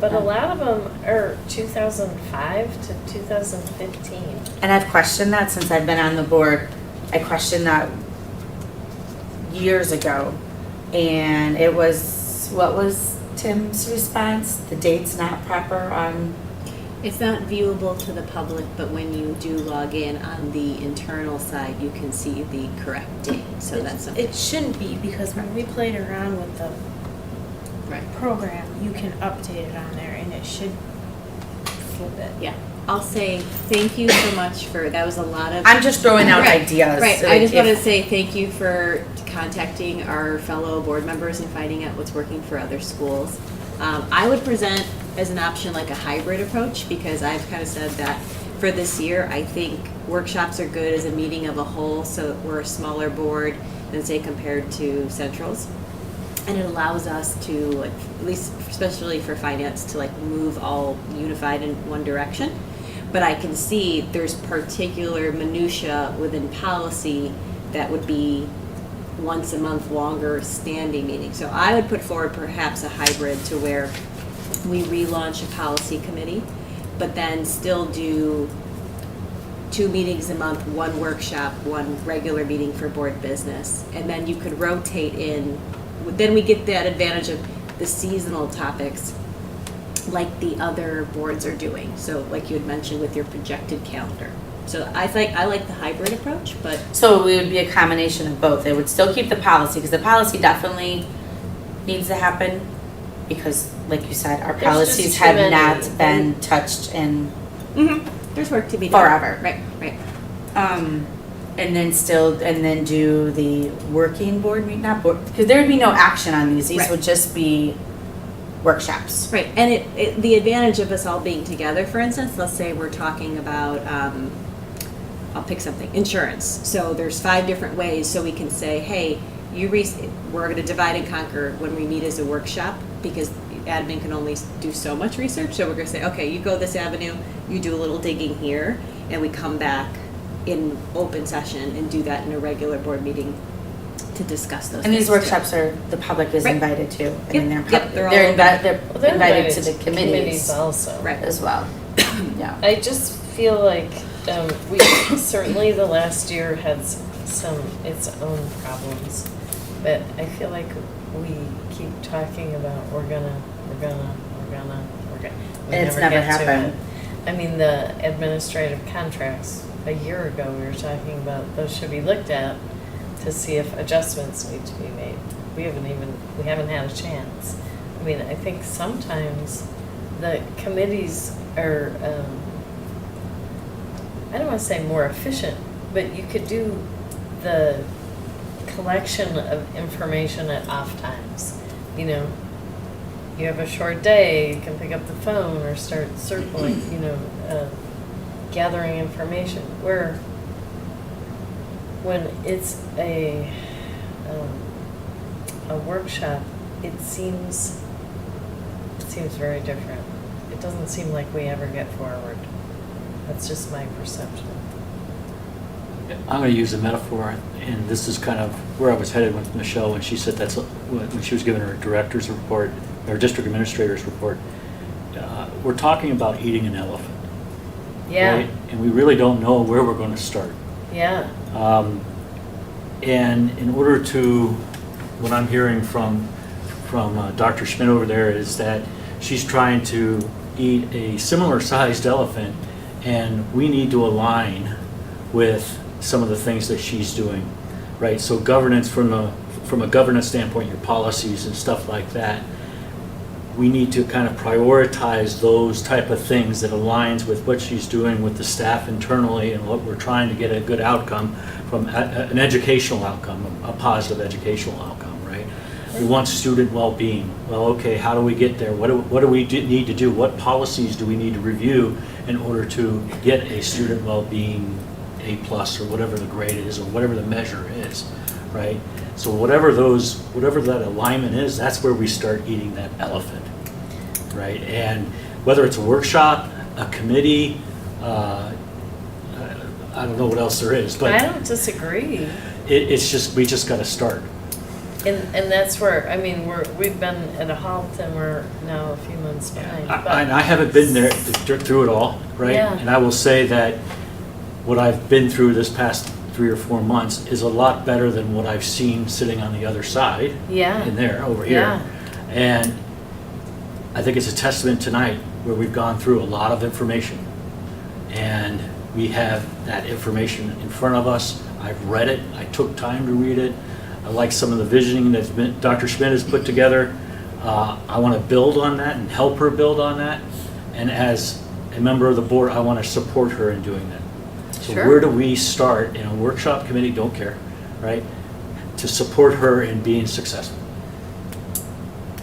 but a lot of them are 2005 to 2015. And I've questioned that since I've been on the board. I questioned that years ago. And it was, what was Tim's response? The date's not proper on, It's not viewable to the public, but when you do log in on the internal side, you can see the correct date, so that's something. It shouldn't be, because when we played around with the Right. program, you can update it on there and it should flip it. Yeah, I'll say thank you so much for, that was a lot of. I'm just throwing out Right, ideas. Right, so I just if- wanted to say thank you for contacting our fellow board members and finding out what's working for other schools. I would present as an option like a hybrid approach, because I've kind of said that for this year, I think workshops are good as a meeting of a whole, so we're a smaller board than say compared to centrals. And it allows us to, like, at least especially for finance, to like move all unified in one direction. But I can see there's particular minutia within policy that would be once a month longer standing meeting. So I would put forward perhaps a hybrid to where we relaunch a policy committee, but then still do 2 meetings a month, 1 workshop, 1 regular meeting for board business. And then you could rotate in, then we get that advantage of the seasonal topics like the other boards are doing. So like you had mentioned with your projected calendar. So I like the hybrid approach, but So it would be a combination of both. It would still keep the policy, because the policy definitely needs to happen, because like you said, our There's policies just have too not many. been touched in, there's work to be done. Forever. Right, right. and then do the working board meeting, not board, because there would be no action on these. These Right. would just be workshops. Right, and the advantage of us all being together, for instance, let's say we're talking about, I'll pick something, insurance. So there's 5 different ways, so we can say, hey, we're gonna divide and conquer when we meet as a workshop, because admin can only do so much research, so we're gonna say, okay, you go this avenue, you do a little digging here, and we come back in open session and do that in a regular board meeting to discuss those And these things, too. workshops are, the public is Right. invited to. I Yep, mean, they're, yep, they're all they're, open. they're Well, they're invited to the committees Committees also. Right. as well. Yeah. I just feel like we certainly the last year had its own problems, but I feel like we keep talking about we're gonna. We And it's never get to happened. it. I mean, the administrative contracts, a year ago, we were talking about those should be looked at to see if adjustments need to be made. We haven't had a chance. I mean, I think sometimes the committees are, I don't want to say more efficient, but you could do the collection of information at off times. You know, you have a short day, you can pick up the phone or start circling, gathering information. Where when it's a workshop, it seems very different. It doesn't seem like we ever get forward. That's just my perception. I'm going to use a metaphor, and this is kind of where I was headed with Michelle when she said that's when she was giving her director's report, or district administrator's report. We're talking about eating an elephant. Yeah. Right? And we really don't know where we're going to start. Yeah. And in order to, what I'm hearing from Dr. Schmidt over there is that she's trying to eat a similar sized elephant, and we need to align with some of the things that she's doing, right? So governance, from a governance standpoint, your policies and stuff like that, we need to kind of prioritize those type of things that aligns with what she's doing with the staff internally and what we're trying to get a good outcome from an educational outcome, a positive educational outcome, right? We want student well-being. Well, okay, how do we get there? What do we need to do? What policies do we need to review in order to get a student well-being A+ or whatever the grade is or whatever the measure is, right? So whatever that alignment is, that's where we start eating that elephant, right? And whether it's a workshop, a committee, I don't know what else there is, but I don't disagree. it's just, we just got to start. And that's where, I mean, we've been at a halt and we're now a few months behind. but- I haven't been there through it all, right? Yeah. And I will say that what I've been through this past 3 or 4 months is a lot better than what I've seen sitting on the other side. Yeah. In there, over here. Yeah. And I think it's a testament tonight where we've gone through a lot of information. And we have that information in front of us. I've read it. I took time to read it. I like some of the visioning that Dr. Schmidt has put together. I want to build on that and help her build on that. And as a member of the board, I want to support her in doing that. So Sure. where do we start in a workshop committee, don't care, right? To support her in being successful.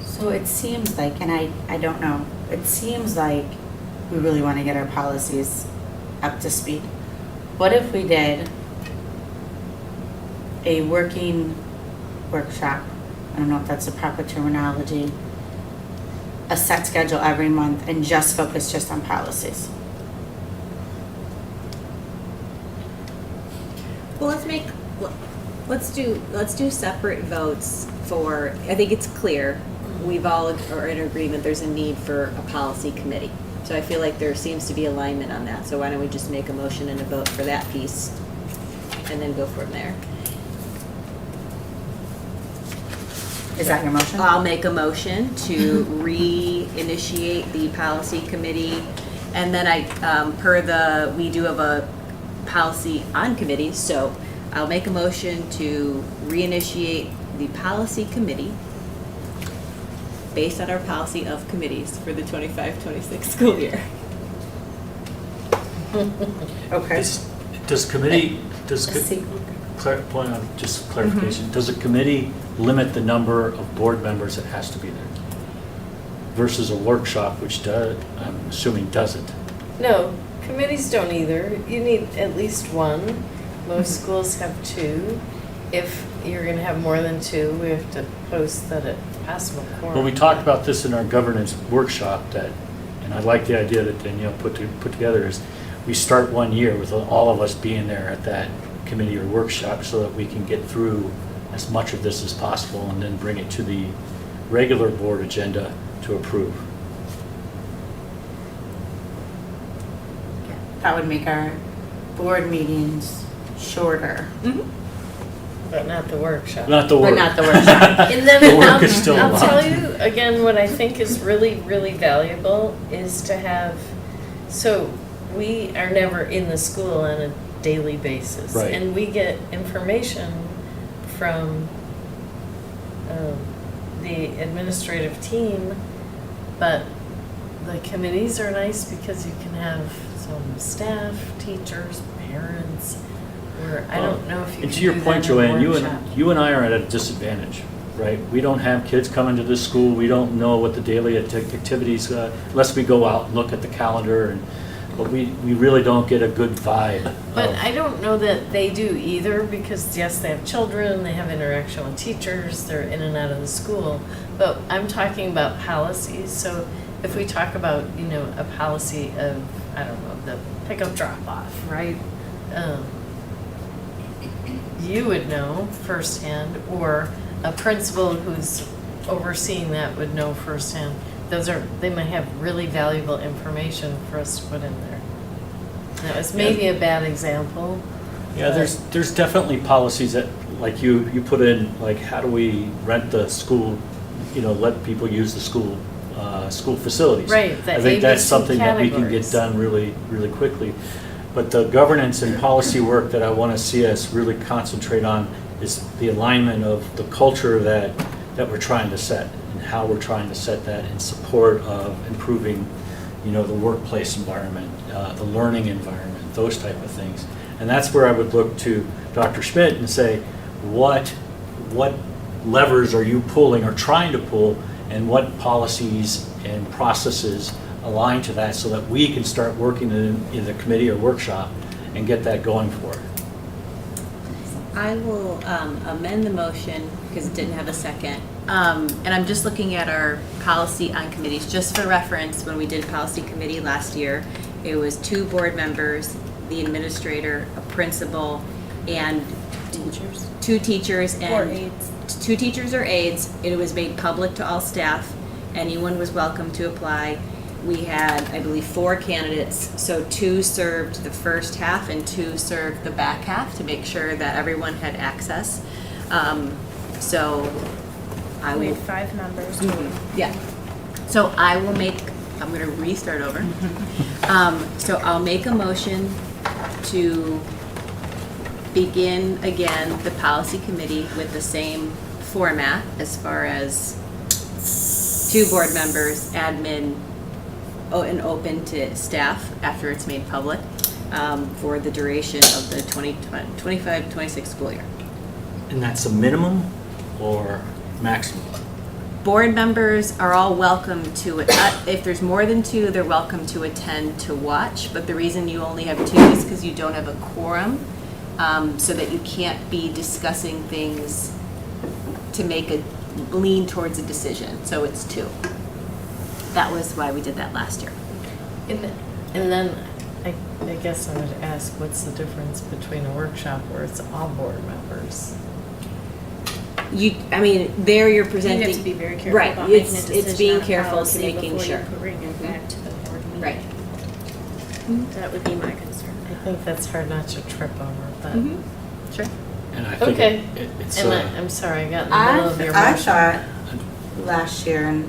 So it seems like, and I don't know, it seems like we really want to get our policies up to speed. What if we did a working workshop? I don't know if that's the proper terminology. A set schedule every month and just focus just on policies. Well, let's do separate votes for, I think it's clear, we've all are in agreement there's a need for a policy committee. So I feel like there seems to be alignment on that, so why don't we just make a motion and a vote for that piece and then go from there. Is that your motion? I'll make a motion to re-initiate the policy committee. And then we do have a policy on committees, so I'll make a motion to re-initiate the policy committee based on our policy of committees for the 25-26 school year. Okay. Does committee, point on just clarification, does a committee limit the number of board members that has to be there? Versus a workshop, which I'm assuming doesn't. No, committees don't either. You need at least one. Most schools have two. If you're gonna have more than two, we have to post that it's possible quorum. Well, we talked about this in our governance workshop and I like the idea that Danielle put together is we start 1 year with all of us being there at that committee or workshop so that we can get through as much of this as possible and then bring it to the regular board agenda to approve. That would make our board meetings shorter. But not the workshop. Not the work. But not the workshop. And then The work is still a I'll lot. tell you, again, what I think is really, really valuable is to have, so we are never in the school on a daily basis. Right. And we get information from the administrative team, but the committees are nice because you can have some staff, teachers, parents, where I don't know if you can And to your do point, that in a Joanne, workshop. you and I are at a disadvantage, right? We don't have kids coming to this school. We don't know what the daily activities, unless we go out and look at the calendar. But we really don't get a good vibe. But of- I don't know that they do either, because yes, they have children, they have interaction with teachers, they're in and out of the school. But I'm talking about policies, so if we talk about, a policy of, I don't know, the pick-up drop-off, right? You would know firsthand, or a principal who's overseeing that would know firsthand. They might have really valuable information for us to put in there. That was maybe a bad example. Yeah, there's definitely policies that, like you put in, like how do we rent the school, let people use the school facilities. Right, the I think that's ABC something that we can get categories. done really, really quickly. But the governance and policy work that I want to see us really concentrate on is the alignment of the culture that we're trying to set and how we're trying to set that in support of improving, the workplace environment, the learning environment, those type of things. And that's where I would look to Dr. Schmidt and say, what levers are you pulling or trying to pull, and what policies and processes align to that so that we can start working in the committee or workshop and get that going for it. I will amend the motion because it didn't have a second. And I'm just looking at our policy on committees. Just for reference, when we did policy committee last year, it was 2 board members, the administrator, a principal, and Teachers. 2 teachers Or and aides. 2 teachers or aides. It was made public to all staff. Anyone was welcome to apply. We had, I believe, 4 candidates, so 2 served the first half and 2 served the back half to make sure that everyone had access. So I We will, had 5 members total. yeah. So I'm gonna restart over. So I'll make a motion to begin again the policy committee with the same format as far as 2 board members, admin, and open to staff after it's made public, for the duration of the 25-26 school year. And that's a minimum or maximum? Board members are all welcome to it. If there's more than 2, they're welcome to attend to watch, but the reason you only have 2 is because you don't have a quorum, so that you can't be discussing things to make a lean towards a decision, so it's 2. That was why we did that last year. And then I guess I would ask, what's the difference between a workshop where it's all board members? There you're presenting. You have to be very careful Right, about making a it's decision being on a careful to policy making before sure. you bring it back to the board meeting. Right. That would be my concern. I think that's hard not to trip over, but. Sure. And I think Okay. it's And I'm sorry, I got in the middle of your motion. I thought last year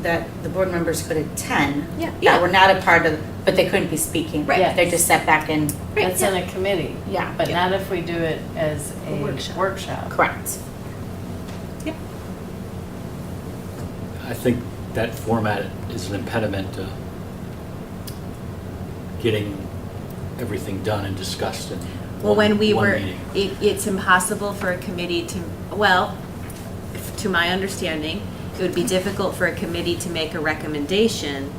that the board members could attend. Yeah. That were not a part of, but they couldn't be speaking. Right. They just sat back and, That's in a committee. Yeah. But not if we do it as a workshop. workshop. correct. I think that format is an impediment to getting everything done and discussed in Well, when we one were, meeting. it's impossible for a committee to, to my understanding, it would be difficult for a committee to make a recommendation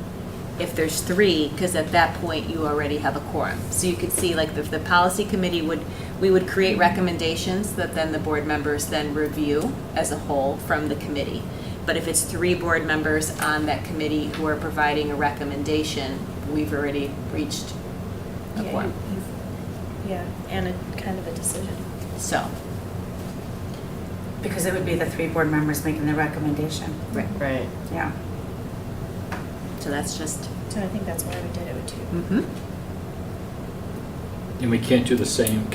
if there's 3, because at that point you already have a quorum. So you could see, like, the policy committee we would create recommendations that then the board members then review as a whole from the committee. But if it's 3 board members on that committee who are providing a recommendation, we've already reached a Yeah, quorum. Yeah, and a kind of a decision. So, Because it would be the 3 board members making the recommendation. right. Right. Yeah. So that's just. So I think that's why we did it with 2. Mm-hmm. And we can't get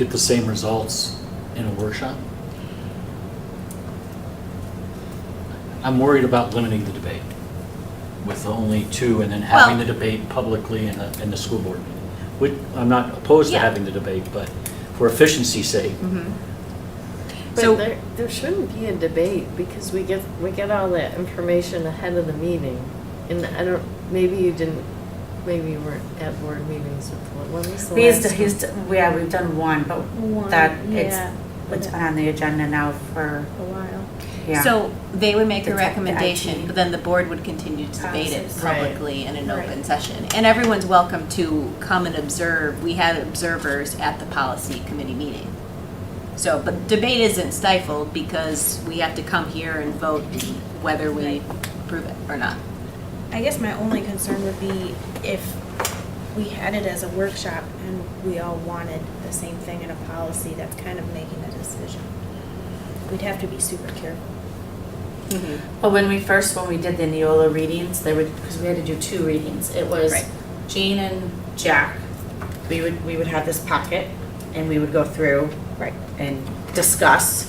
the same results in a workshop? I'm worried about limiting the debate with only 2 and then having the debate publicly in the school board meeting. I'm not opposed to Yeah. having the debate, but for efficiency's sake, So- But there shouldn't be a debate because we get all that information ahead of the meeting. And maybe you weren't at board meetings with, when was the last one? We've done one, but One, that, yeah, it's been on the agenda now for, a while. yeah. So they would make a The tech- the recommendation, IT. but then the board would continue to debate it Process. Right. publicly in an open Right. session. And everyone's welcome to come and observe. We had observers at the policy committee meeting. So, but debate isn't stifled because we have to come here and vote whether we approve it or not. I guess my only concern would be if we had it as a workshop and we all wanted the same thing in a policy, that's kind of making a decision. We'd have to be super careful. But when we did the Neola readings, because we had to do 2 readings. It was Right. Jean and Jack. We would have this packet and we would go through Right. and discuss.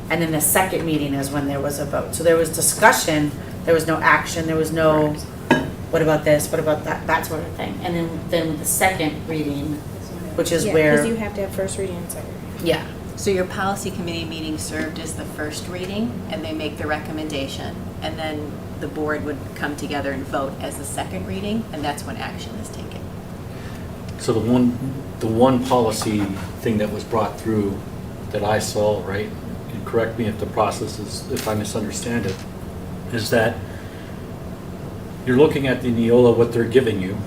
And then the second meeting is when there was a vote. So there was discussion, there was no action, there was no, what about this, what about that sort of thing. And then the second reading, which is Yeah, where, because you have to have first reading and second reading. yeah. So your policy committee meeting served as the first reading, and they make the recommendation, and then the board would come together and vote as the second reading, and that's when action is taken. so the one policy thing that was brought through that I saw, right, and correct me if the process is, if I misunderstand it, is that you're looking at the Neola, what they're giving you.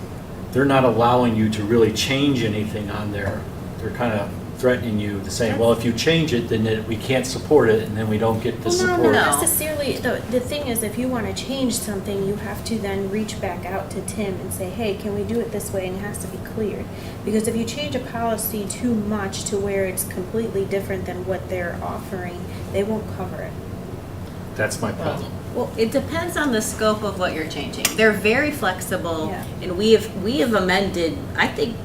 They're not allowing you to really change anything on there. They're kind of threatening you to say, well, if you change it, then we can't support it, and then we don't get the Well, support. not necessarily. The thing is, if you want to change something, you have to then reach back out to Tim and say, hey, can we do it this way? And it has to be cleared. Because if you change a policy too much to where it's completely different than what they're offering, they won't cover it. That's my problem. Well, it depends on the scope of what you're changing. They're very flexible, Yeah. and we have amended, I think,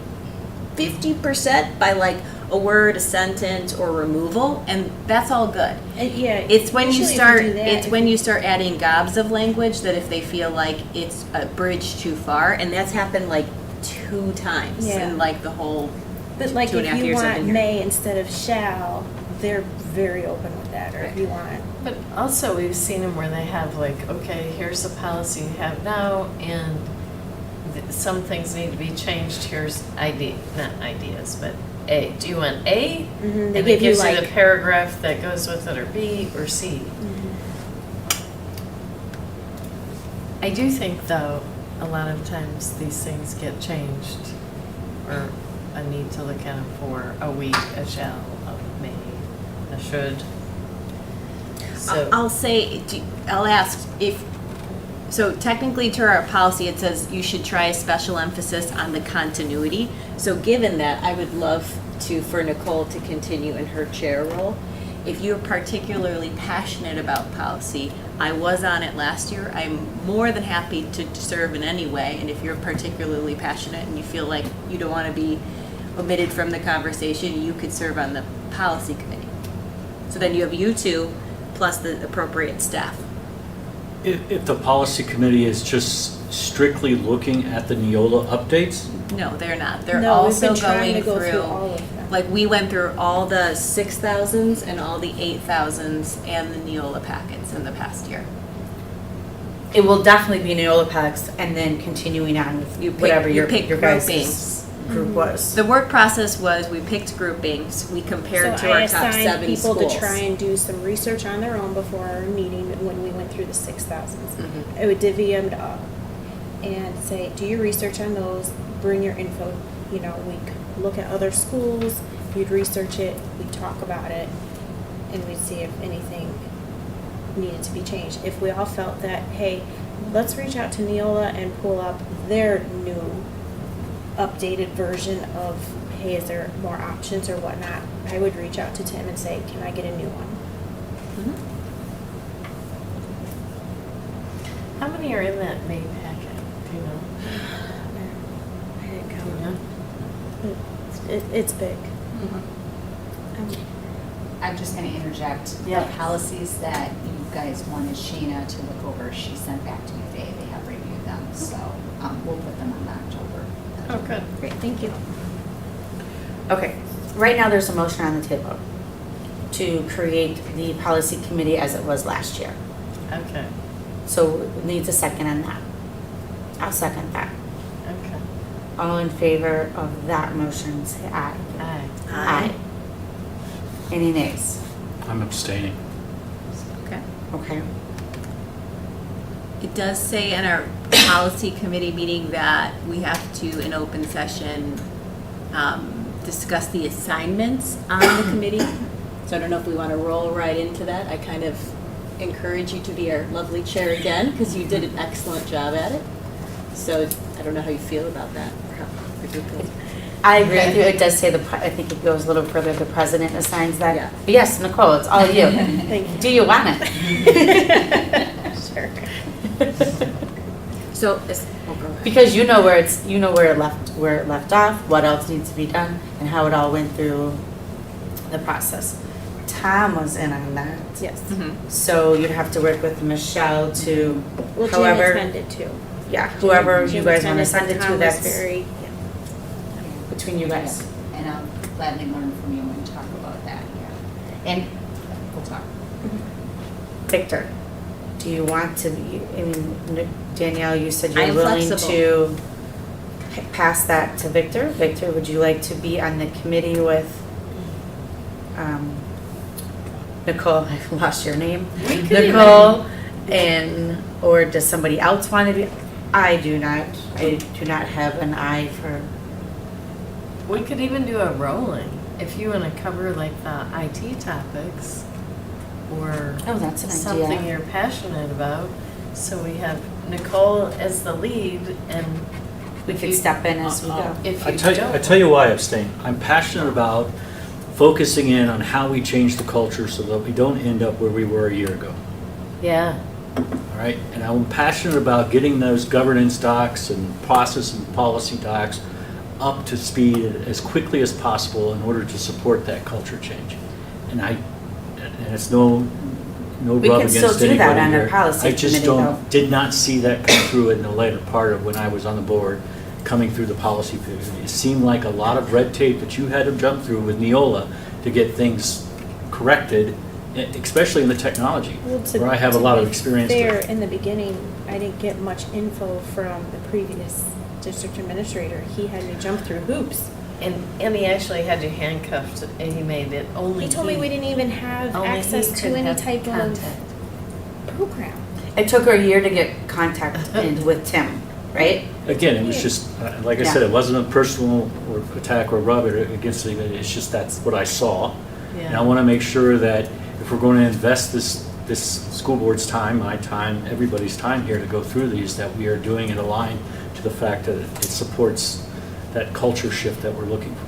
50% by like a word, a sentence, or removal, and that's all good. Yeah. It's when you usually if start, do that, it's if when you- you start adding gobs of language that if they feel like it's a bridge too far, and that's happened like 2 times Yeah. in like the whole, But like 2.5 if you years I've want been here. may instead of shall, they're very open with that, or if you want. But also, we've seen them where they have like, okay, here's the policy you have now, and some things need to be changed, here's not ideas, but A. Do you want A? They And it give you gives you the like. paragraph that goes with it, or B, or C. I do think, though, a lot of times these things get changed, or a need to look at them for a week, a shall, a may, a should. So, I'll say, I'll ask if, so technically to our policy, it says you should try a special emphasis on the continuity. So given that, I would love for Nicole to continue in her chair role. If you're particularly passionate about policy, I was on it last year. I'm more than happy to serve in any way. And if you're particularly passionate and you feel like you don't want to be omitted from the conversation, you could serve on the policy committee. So then you have you two plus the appropriate staff. If the policy committee is just strictly looking at the Neola updates, No, they're not. They're No, we've also been trying going to go through through, all of them. like, we went through all the 6,000s and all the 8,000s and the Neola packets in the past year. It will definitely be Neola packs and then continuing on with You pick- whatever you your pick guys' groupings. group was. The work process was we picked groupings, we compared So to I our top assigned 7 people schools. to try and do some research on their own before our meeting when we went through the 6,000s. Mhm. I would divvy them up and say, do your research on those, bring your info, we'd look at other schools, you'd research it, we'd talk about it, and we'd see if anything needed to be changed. If we all felt that, hey, let's reach out to Neola and pull up their new updated version of, hey, is there more options or whatnot, I would reach out to Tim and say, can I get a new one? how many are in that May packet? Do you know? I didn't Do you count. know? It's big. I'm just gonna interject, the Yeah. policies that you guys wanted Sheena to look over, she sent back to me today, they have reviewed them, so, we'll put them on October. Oh, good. Great, thank you. Okay, right now there's a motion on the table to create the policy committee as it was last year. Okay, So it needs a second on that. I'll second that. okay. All in favor of that motion, say aye. Aye. Aye. Any nays? I'm abstaining. Okay. Okay. It does say in our policy committee meeting that we have to, in open session, discuss the assignments on the committee. So I don't know if we want to roll right into that. I kind of encourage you to be our lovely chair again, because you did an excellent job at it. So I don't know how you feel about that. or how you feel. I agree with you. It does say I think it goes a little further, the president assigns that. Yeah. But yes, Nicole, it's all you. Thank you. Do you want it? Sure. So, go ahead. Because you know where it left off, what else needs to be done, and how it all went through the process. Tom was in on that. Yes. Mhm. So you'd have to work with Michelle to, Well, Jan however, attended too. yeah, whoever Jim you guys want to attended, send it Tom to, was that's very, between you guys. And I'll gladly learn from you and talk about that, yeah. And we'll talk. Victor, do you want to be, Danielle, you said I you're am willing flexible. to pass that to Victor. Victor, would you like to be on the committee with Nicole? I lost your name. We could Nicole, or does somebody else want to be? I do not have an eye for, We could even do a rolling, if you want to cover like the IT topics, or oh, that's an something idea. you're passionate about. So we have Nicole as the lead, and We could step in as we go. if I you tell don't. you why I abstain. I'm passionate about focusing in on how we change the culture so that we don't end up where we were a year ago. Yeah, All right, and I'm passionate about getting those governance docs and process and policy docs up to speed as quickly as possible in order to support that culture change. And it's no We rub can against still do anybody that on our here. policy I just committee, though. did not see that come through in the later part of when I was on the board, coming through the policy period. It seemed like a lot of red tape that you had to jump through with Neola to get things corrected, especially in the technology, Well, where I have a lot of experience There, with. in the beginning, I didn't get much info from the previous district administrator. He had me jump through hoops. And he actually had you handcuffed, and he made it only He told me we didn't even have only he access to could any have type contact. of program. It took her a year to get contact in with Tim, right? Again, it was just, like I said, it wasn't a personal or attack or rub it against anybody, it's just that's what I saw. And I want to make sure that if we're going to invest this school board's time, my time, everybody's time here to go through these, that we are doing it aligned to the fact that it supports that culture shift that we're looking for.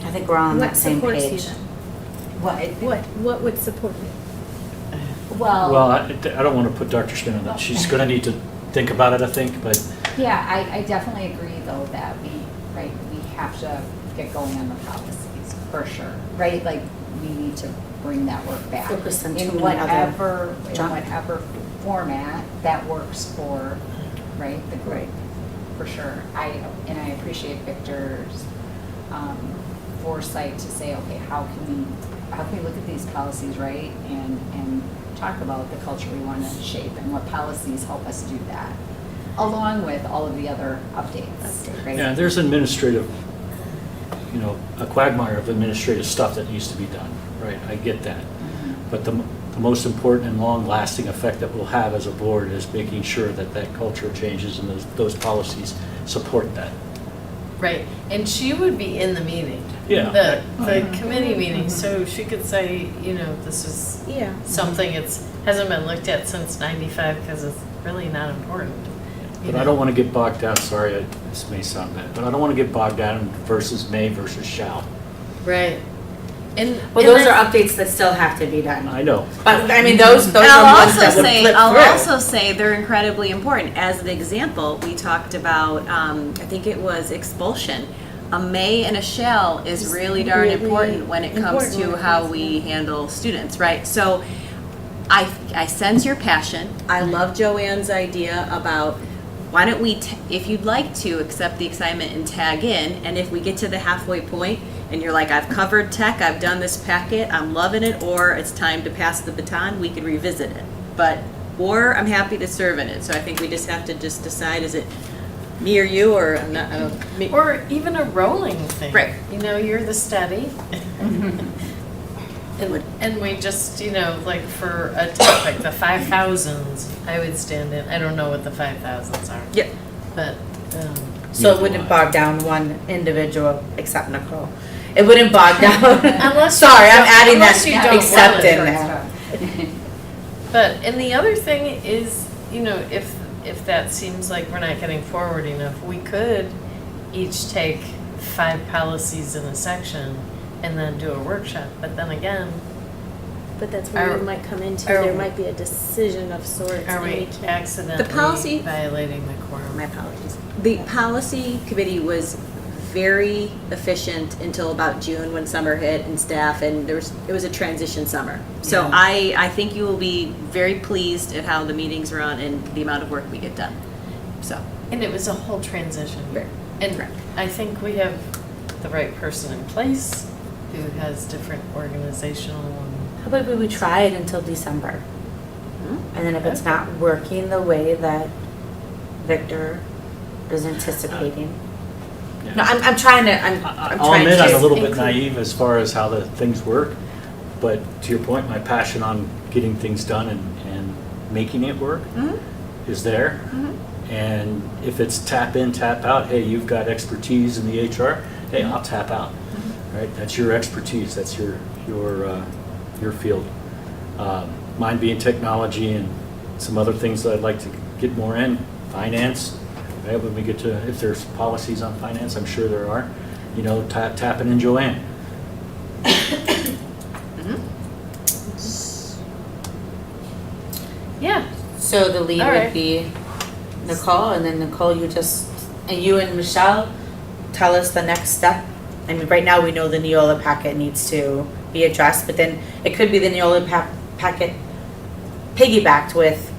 I think we're all on that What same supports you page. then? What would support me? Well, Well, I don't want to put Dr. Schmidt on that. She's going to need to think about it, I think, but yeah, I definitely agree though that we have to get going on the policies, for sure, right? Like, we need to bring that work back. Focus on too In many other whatever format that works for, right, the group, for sure. I appreciate Victor's foresight to say, okay, how can we look at these policies, right? And talk about the culture we want to shape and what policies help us do that, along with all of the other updates, right? yeah, there's administrative, a quagmire of administrative stuff that needs to be done, right? I get that. But the most important and long-lasting effect that we'll have as a board is making sure that culture changes and those policies support that. Right, and she would be in the meeting. Yeah. The committee meeting, so she could say, this is Yeah. something hasn't been looked at since '95 because it's really not important. But I don't want to get bogged down, sorry, this may sound bad, but I don't want to get bogged down versus may versus shall. Right. And Well, those are updates that still have to be done. I know. But, I mean, those And are I'll ones also that would say, flip I'll through. also say they're incredibly important. As an example, we talked about, I think it was expulsion. A may and a shall is really darn Really important when it comes important when to it how comes we handle students, right? So I sense your passion. I love Joanne's idea about why don't we, if you'd like to, accept the assignment and tag in, and if we get to the halfway point and you're like, I've covered tech, I've done this packet, I'm loving it, or it's time to pass the baton, we could revisit it. Or I'm happy to serve in it. So I think we just have to decide, is it me or you, or I'm not, me. or even a rolling thing. Right. You're the steady. And we just, like for a topic, the 5,000s, I would stand in. I don't know what the 5,000s are. Yeah. But, So it wouldn't bog down one individual except Nicole. It wouldn't bog down. Unless you Sorry, I'm don't- adding unless that you don't except will it. in there. But, and the other thing is, if that seems like we're not getting forward enough, we could each take 5 policies in a section and then do a workshop. But then again, But that's where Are- we might come into, are- there might be a decision of sorts. are and we can't- accidentally The policy- violating the quorum? My apologies. The policy committee was very efficient until about June when summer hit and staff, and it was a transition summer. So Yeah. I think you will be very pleased at how the meetings run and the amount of work we get done. So, And it was a whole transition. Right. And Correct. I think we have the right person in place who has different organizational How about we try it until December? And then if it's not working the way that Victor is anticipating. Yeah. No, I'm trying to, I'm I'll trying admit I'm a to. little bit include- naive as far as how the things work, but to your point, my passion on getting things done and making it work is there. And if it's tap in, tap out, hey, you've got expertise in the HR, hey, I'll tap out. Right? That's your expertise. That's your field. Mine being technology and some other things that I'd like to get more in, finance. Right? When we get to, if there's policies on finance, I'm sure there are. Tapping in Joanne. Yeah. So the lead All would right. be Nicole, and then Nicole, you just and you and Michelle tell us the next step. I mean, right now we know the Neola packet needs to be addressed, but then it could be the Neola packet piggybacked with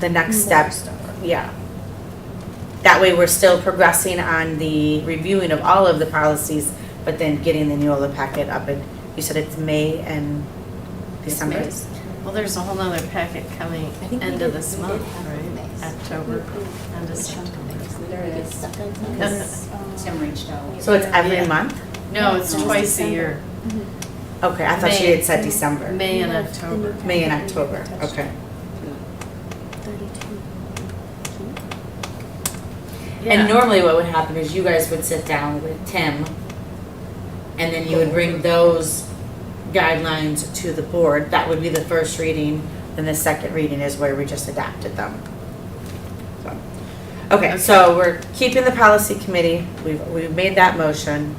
the next step. Yeah. That way we're still progressing on the reviewing of all of the policies, but then getting the Neola packet up. And you said it's May and December? May. Well, there's a whole nother packet coming I think we end did- of this we month, did have right? May. October, end of September. There is. Yes. Tim reached out. So it's every Yeah. month? No, it's No, twice a year, Okay, I thought she May. had said December. May and October. May and October, okay. 32. And Yeah. normally what would happen is you guys would sit down with Tim, and then you would bring those guidelines to the board. That would be the first reading, then the second reading is where we just adapted them. So, okay, so we're keeping the policy committee, we've made that motion.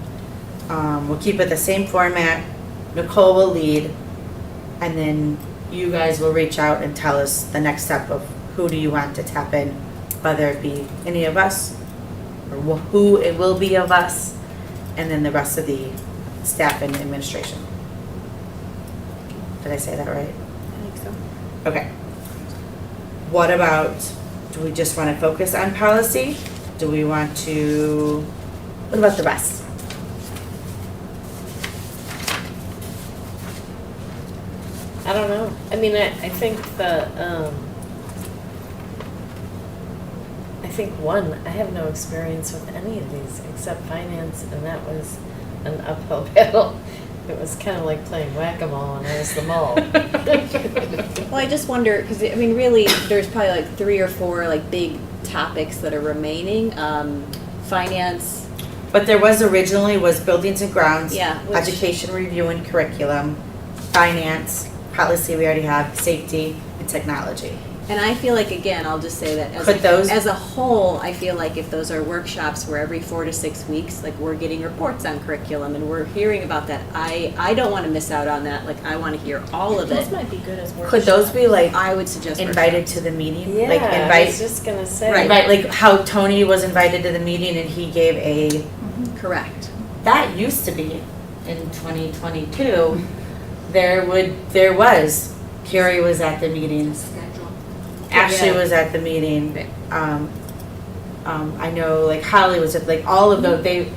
We'll keep it the same format, Nicole will lead, and then you guys will reach out and tell us the next step of who do you want to tap in, whether it be any of us, or who it will be of us, and then the rest of the staff and administration. Did I say that right? I think so. Okay. What about, do we just want to focus on policy? Do we want to, what about the rest? I don't know. I mean, I think I think I have no experience with any of these except finance, and that was an uphill battle. It was kind of like playing whack-a-mole, and I was the mole. Well, I just wonder, because I mean, really, there's probably like 3 or 4 like big topics that are remaining. Finance, What there was originally was buildings and grounds, Yeah, which- education review and curriculum, finance, policy we already have, safety, and technology. and I feel like, again, I'll just say that Could those- as a whole, I feel like if those are workshops where every 4 to 6 weeks, like we're getting reports on curriculum and we're hearing about that, I don't want to miss out on that. Like, I want to hear all of Those it. might be good as workshops. Could those be like I would suggest invited workshops. to the meeting? Yeah, Like I invite, was just gonna say. Right. invite, like how Tony was invited to the meeting and he gave a, Correct. that used to be in 2022. There was, Carrie was at the meetings. Ashley Yeah. was at the meeting. Right. I know like Holly was at, like all of those, they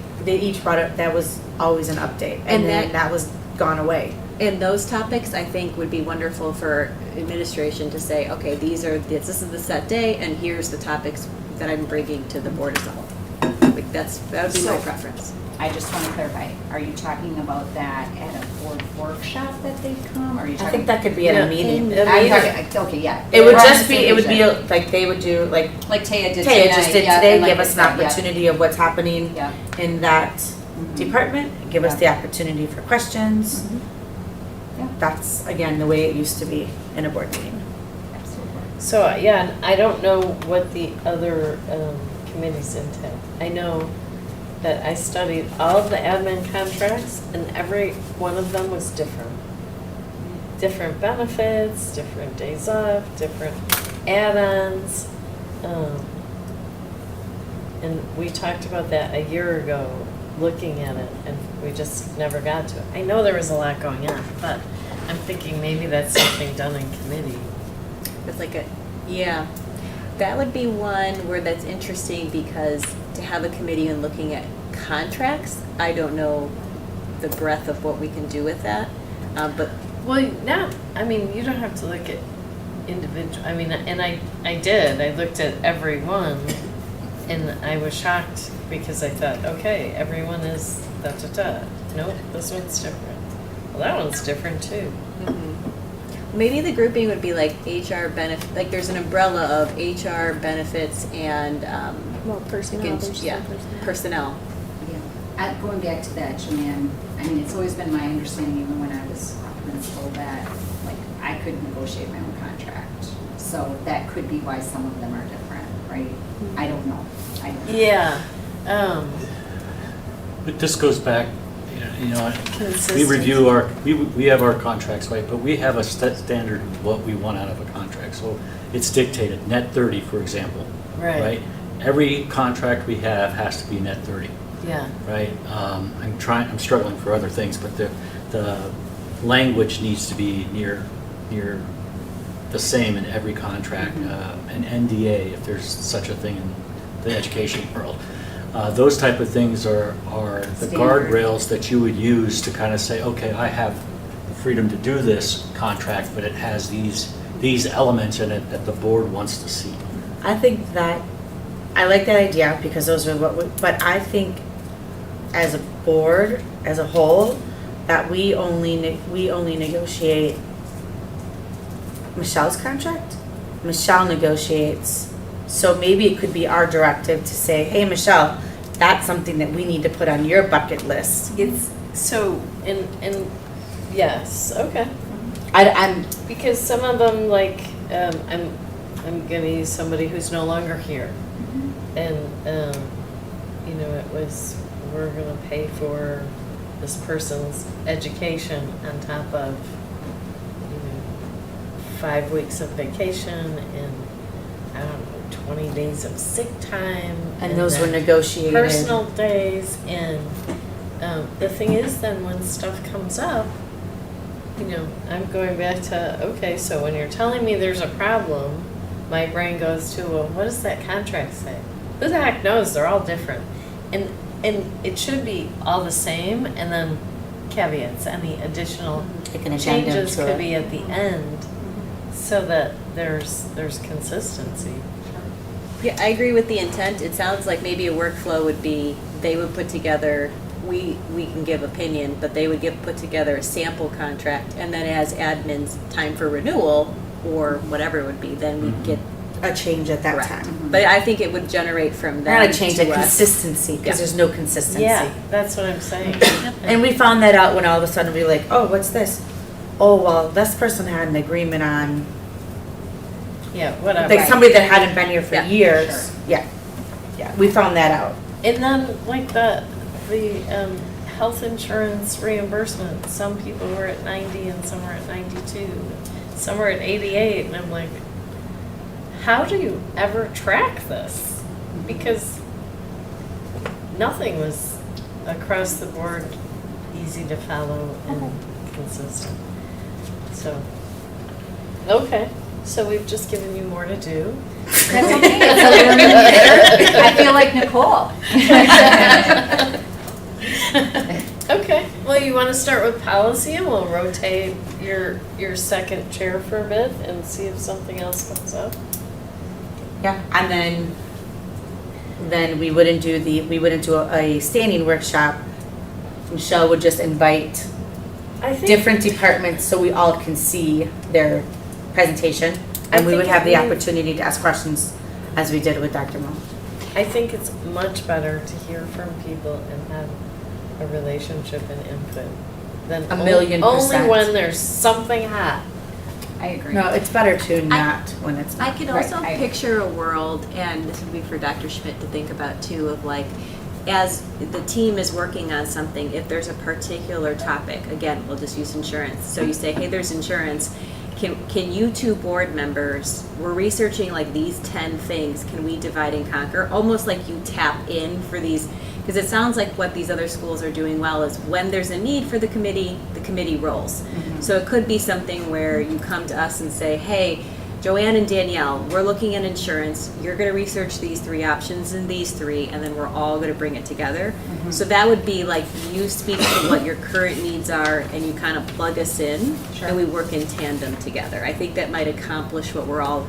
each brought up, that was always an update. And And then that was gone away. And those topics, I think, would be wonderful for administration to say, okay, this is the set day, and here's the topics that I'm bringing to the board as a whole. Like, that would be my So- preference. I just want to clarify, are you talking about that at a board workshop that they come, or are you I talking? think that could be at Yeah. a meeting. In- I'm talking, okay, yeah. It would We're on just the be, same it would be, page like they would do, like then. Like Taya did Taya tonight, just did yeah, today, and like give I us an said, yeah. opportunity of what's happening Yeah. in that Mhm. department, give us Yeah. the opportunity for questions. Mhm. Yeah. That's, again, the way it used to be in a board meeting. Absolutely. So, yeah, and I don't know what the other committees entail. I know that I studied all of the admin contracts, and every one of them was different. Different benefits, different days off, different add-ons. And we talked about that a year ago, looking at it, and we just never got to it. I know there was a lot going on, but I'm thinking maybe that's something done in committee. It's like yeah. That would be one where that's interesting because to have a committee and looking at contracts, I don't know the breadth of what we can do with that. But Well, not, I mean, you don't have to look at individual, I mean, and I did, I looked at every one, and I was shocked because I thought, okay, everyone is da-da-da. Nope, this one's different. Well, that one's different too. maybe the grouping would be like HR benefit, like there's an umbrella of HR benefits and Well, personnel, there's yeah, still personnel. personnel. Yeah, going back to that, Joanne, I mean, it's always been my understanding, even when I was principal, that, like, I could negotiate my own contract. So that could be why some of them are different, right? I don't know. I don't know. Yeah, But this goes back, you know, we consistency. review we have our contracts, right? But we have a set standard of what we want out of a contract. So it's dictated, net 30, for example, Right. right? every contract we have has to be net 30, Yeah. right? I'm struggling for other things, but the language needs to be near the same in every contract. An NDA, if there's such a thing in the education world. Those type of things are the Standard. guardrails that you would use to kind of say, okay, I have the freedom to do this contract, but it has these elements in it that the board wants to see. I think that, I like that idea because those are but I think as a board, as a whole, that we only negotiate Michelle's contract. Michelle negotiates, so maybe it could be our directive to say, hey, Michelle, that's something that we need to put on your bucket list. It's, so, and, yes, okay. I'm, Because some of them, like, I'm gonna use somebody who's no longer here. And, you know, it was, we're gonna pay for this person's education on top of, you know, 5 weeks of vacation and, I don't know, 20 days of sick time. and those were then negotiated. personal days, and the thing is then when stuff comes up, you know, I'm going back to, okay, so when you're telling me there's a problem, my brain goes to, well, what does that contract say? Who the heck knows? They're all different. And it should be all the same, and then caveats, any additional Like an addendum changes to could it. be at the end, so that there's consistency. Yeah, I agree with the intent. It sounds like maybe a workflow would be, they would put together, we can give opinion, but they would put together a sample contract, and then as admin's time for renewal, or whatever it would be, then we'd get A change at that correct. time. But I think it would generate from them Not a change, a to us. consistency, Yeah. because there's no consistency. Yeah, that's what I'm saying. And we found that out when all of a sudden we were like, oh, what's this? Oh, well, this person had an agreement on, Yeah, whatever. like somebody that hadn't been here for Yeah, years. Yeah, yeah, we found that out. And then like the health insurance reimbursement, some people were at 90 and some were at 92, some were at 88, and I'm like, how do you ever track this? Because nothing was across the board easy to follow and consistent. So, okay, so we've just given you more to do. That's okay, it's a learning curve. I feel like Nicole. Okay, well, you want to start with policy and we'll rotate your second chair for a bit and see if something else comes up? Yeah, and then we wouldn't do a standing workshop. Michelle would just invite I think different departments so we all can see their presentation. And we think would have it the needs- opportunity to ask questions as we did with Dr. Mo. I think it's much better to hear from people and have a relationship and input than A million only %. when there's something hot. I agree. No, it's better to not when it's I not. can Right, also I- picture a world, and this would be for Dr. Schmidt to think about too, of like, as the team is working on something, if there's a particular topic, again, we'll just use insurance. So you say, hey, there's insurance. Can you two board members, we're researching like these 10 things, can we divide and conquer? Almost like you tap in for these, because it sounds like what these other schools are doing well is when there's a need for the committee rolls. So it could be something where you come to us and say, hey, Joanne and Danielle, we're looking at insurance, you're gonna research these 3 options and these 3, and then we're all gonna bring it together. So that would be like, you speak to what your current needs are, and you kind of plug us in, Sure. and we work in tandem together. I think that might accomplish what we're all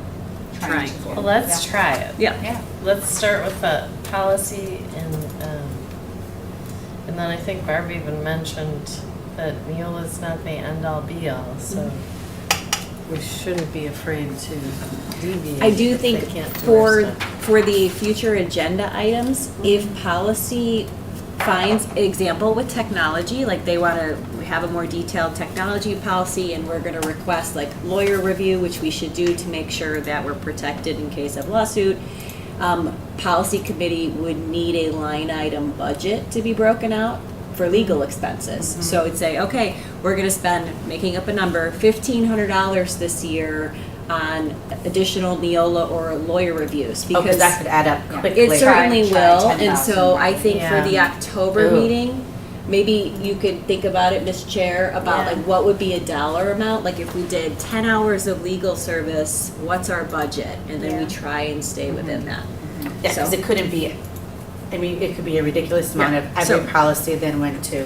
trying for. Well, let's try it. Yeah. Yeah. Let's start with the policy and then I think Barb even mentioned that Neola's not the end-all be-all, so we shouldn't be afraid to deviate. I do if think they can't do our for stuff. the future agenda items, if policy finds example with technology, like they want to have a more detailed technology policy, and we're going to request like lawyer review, which we should do to make sure that we're protected in case of lawsuit. Policy committee would need a line item budget to be broken out for legal expenses. So it'd say, okay, we're gonna spend, making up a number, $1,500 this year on additional Neola or lawyer reviews Oh, because because that could add up Yeah. quickly. it certainly Try will. 10,000, And so I right. think for the Yeah. October Ooh. meeting, maybe you could think about it, Ms. Chair, about Yeah. like what would be a dollar amount? Like if we did 10 hours of legal service, what's our budget? And then we Yeah. try and stay within that. Yeah, because So- it couldn't be, I mean, it could be a ridiculous amount Yeah, of every so- policy then went to.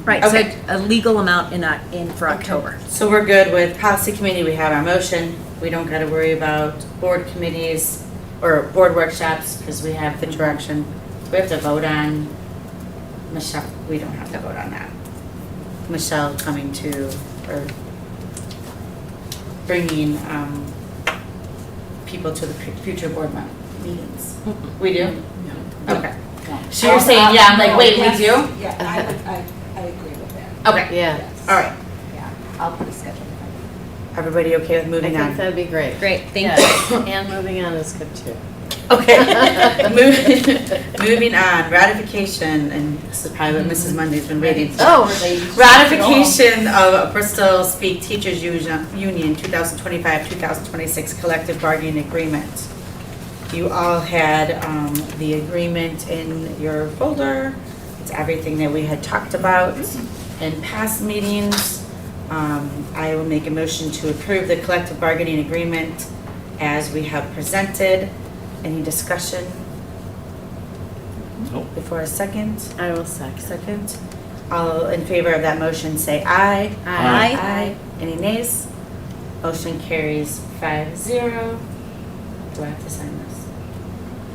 Right, Okay. so a legal amount in for October. So we're good with policy committee, we have our motion, we don't gotta worry about board committees or board workshops, because we have the direction. We have to vote on, Michelle, we don't have to vote on that. Michelle coming to, or bringing, people to the future board meetings. We do? Okay. No. So you're saying, yeah, I'm like, wait, we do? Yeah, I agree with that. Okay, Yeah, all right. Yeah, I'll put a schedule. Everybody okay with I moving think on? that'd be great. Great, thank Yeah. you. And moving on is good too. Okay. Moving on, ratification, and this is probably what Mrs. Monday's been waiting for. Oh, Ratification of Bristol Speak Teachers Union 2025-2026 collective bargaining agreement. You all had the agreement in your folder. It's everything that we had talked about in past meetings. I will make a motion to approve the collective bargaining agreement as we have presented. Any discussion Nope. before a second? I will second. Second. All in favor of that motion, say aye. Aye. Aye. Any nays? Motion carries 5-0. Do I have to sign this?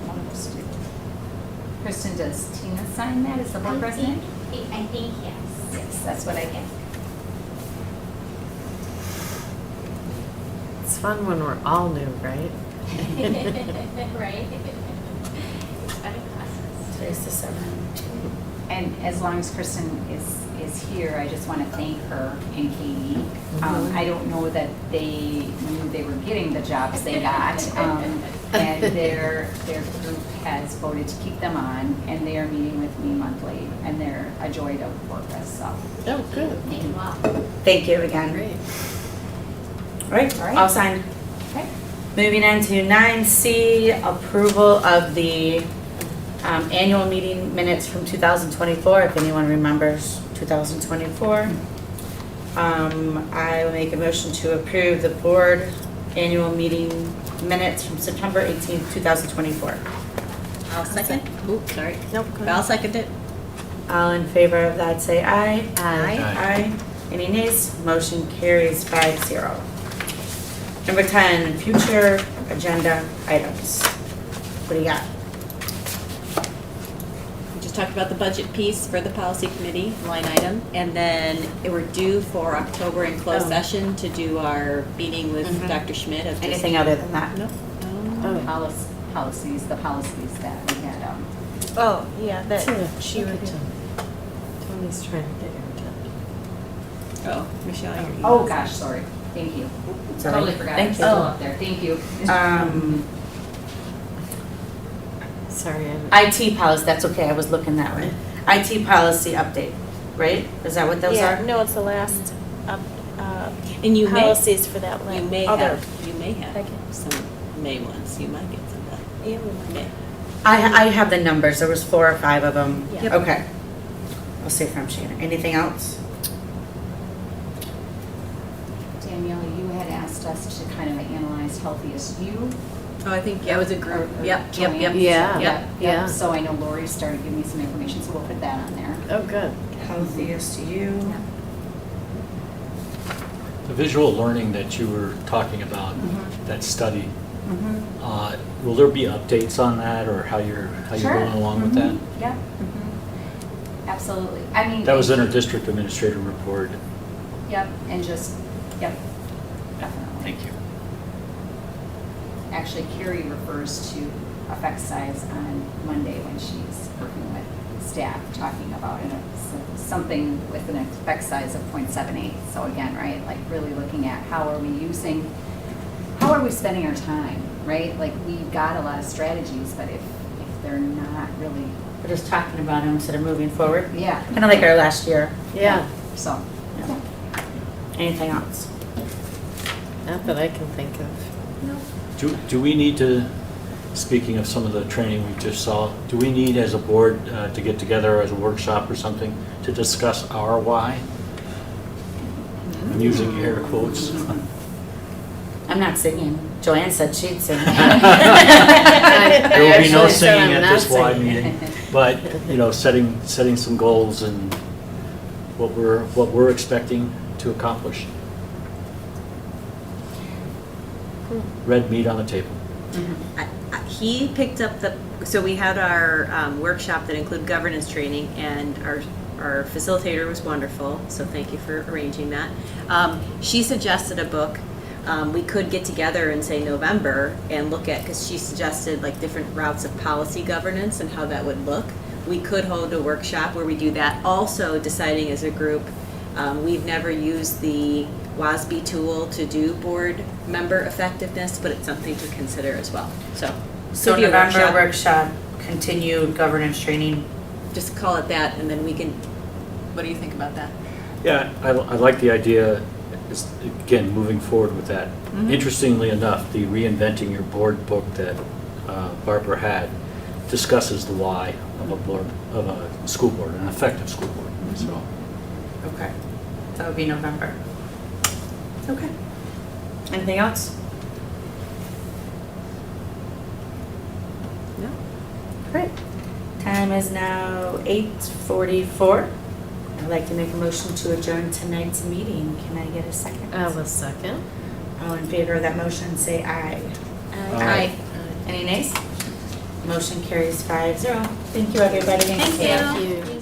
One of us do. Kristen, does Tina sign that as the board president? I think yes. Yes, that's what I think. It's fun when we're all new, right? Right? It's been a process. Today's the 7th. And as long as Kristen is here, I just want to thank her and Katie. I don't know that they knew they were getting the jobs they got. And their group has voted to keep them on, and they are meeting with me monthly, and they're a joy to work with, so. Oh, good. Thank you all. Thank you again. Great. All right, All right. all signed. Okay. Moving on to 9C, approval of the annual meeting minutes from 2024, if anyone remembers 2024. I will make a motion to approve the board annual meeting minutes from September 18th, 2024. I'll second. Oops, sorry. Nope, go ahead. I'll second it. All in favor of that, say aye. Aye. Aye. Any nays? Motion carries 5-0. Number 10, future agenda items. What do you got? We just talked about the budget piece for the policy committee line item, and then we're due for October in closed Oh. session to do our meeting with Mhm. Dr. Schmidt of Anything other than that? Nope. Oh. Policies, the policies that we had, Oh, yeah, that Tina, she look at reviewed. Tony's trying to get your attention. Oh, Michelle, you're. oh gosh, sorry, thank you. Sorry. Totally forgot, Thank it's you. still up there, thank you. Sorry, IT policy, that's okay, I was looking that way. IT policy update, right? Is that what those Yeah, are? no, it's the last And you may, policies for that you line. may Other. have Okay. some May ones, you might get some done. Yeah, we might. May. I have the numbers, there was 4 or 5 of them. Yeah. Yep. Okay. I'll see from Shannon. Anything else? Danielle, you had asked us to kind of analyze Healthiest You. Oh, I think, yeah, it was a group. or Yep, Joanne. yep, yep. Yeah. Yep, Yeah. yep. So I know Lori started giving me some information, so we'll put that on there. Oh, good. Healthiest you. The visual learning that you were talking about, that study, will there be updates on that, or how you're Sure. going along with that? Yep. Absolutely. I mean. That was in our district administrator report. Yep, and just, yep, definitely. Thank you. Actually, Carrie refers to effect size on Monday when she's working with staff, talking about something with an effect size of 0.78. So again, right, like really looking at how are we spending our time, right? Like we've got a lot of strategies, but if they're not really, We're just talking about them instead of moving forward. yeah. Kind of like our last year. Yeah. So, Anything else? Not that I can think of. Do we need to, speaking of some of the training we just saw, do we need as a board to get together as a workshop or something to discuss our why? I'm using air quotes. I'm not singing. Joanne said she'd sing. There will be no actually said singing I'm at not this Y singing. meeting, but, setting some goals and what we're expecting to accomplish. Red meat on the table. He picked up so we had our workshop that included governance training, and our facilitator was wonderful, so thank you for arranging that. She suggested a book. We could get together in, say, November and look at, because she suggested like different routes of policy governance and how that would look. We could hold a workshop where we do that. Also deciding as a group, we've never used the WASB tool to do board member effectiveness, but it's something to consider as well. So could be a November workshop, continued governance training. Just call it that, and then we can, what do you think about that? Yeah, I like the idea, again, moving forward with that. Mm-hmm. Interestingly enough, the Reinventing Your Board book that Barbara had discusses the why of a school board, an effective school board. So, Okay. That would be November. Okay. Anything else? No? Great. Time is now 8:44. I'd like to make a motion to adjourn tonight's meeting. Can I get a second? I was second. All in favor of that motion, say aye. Aye. Any nays? Motion carries 5-0. Thank you, everybody. Thank you. Thank you.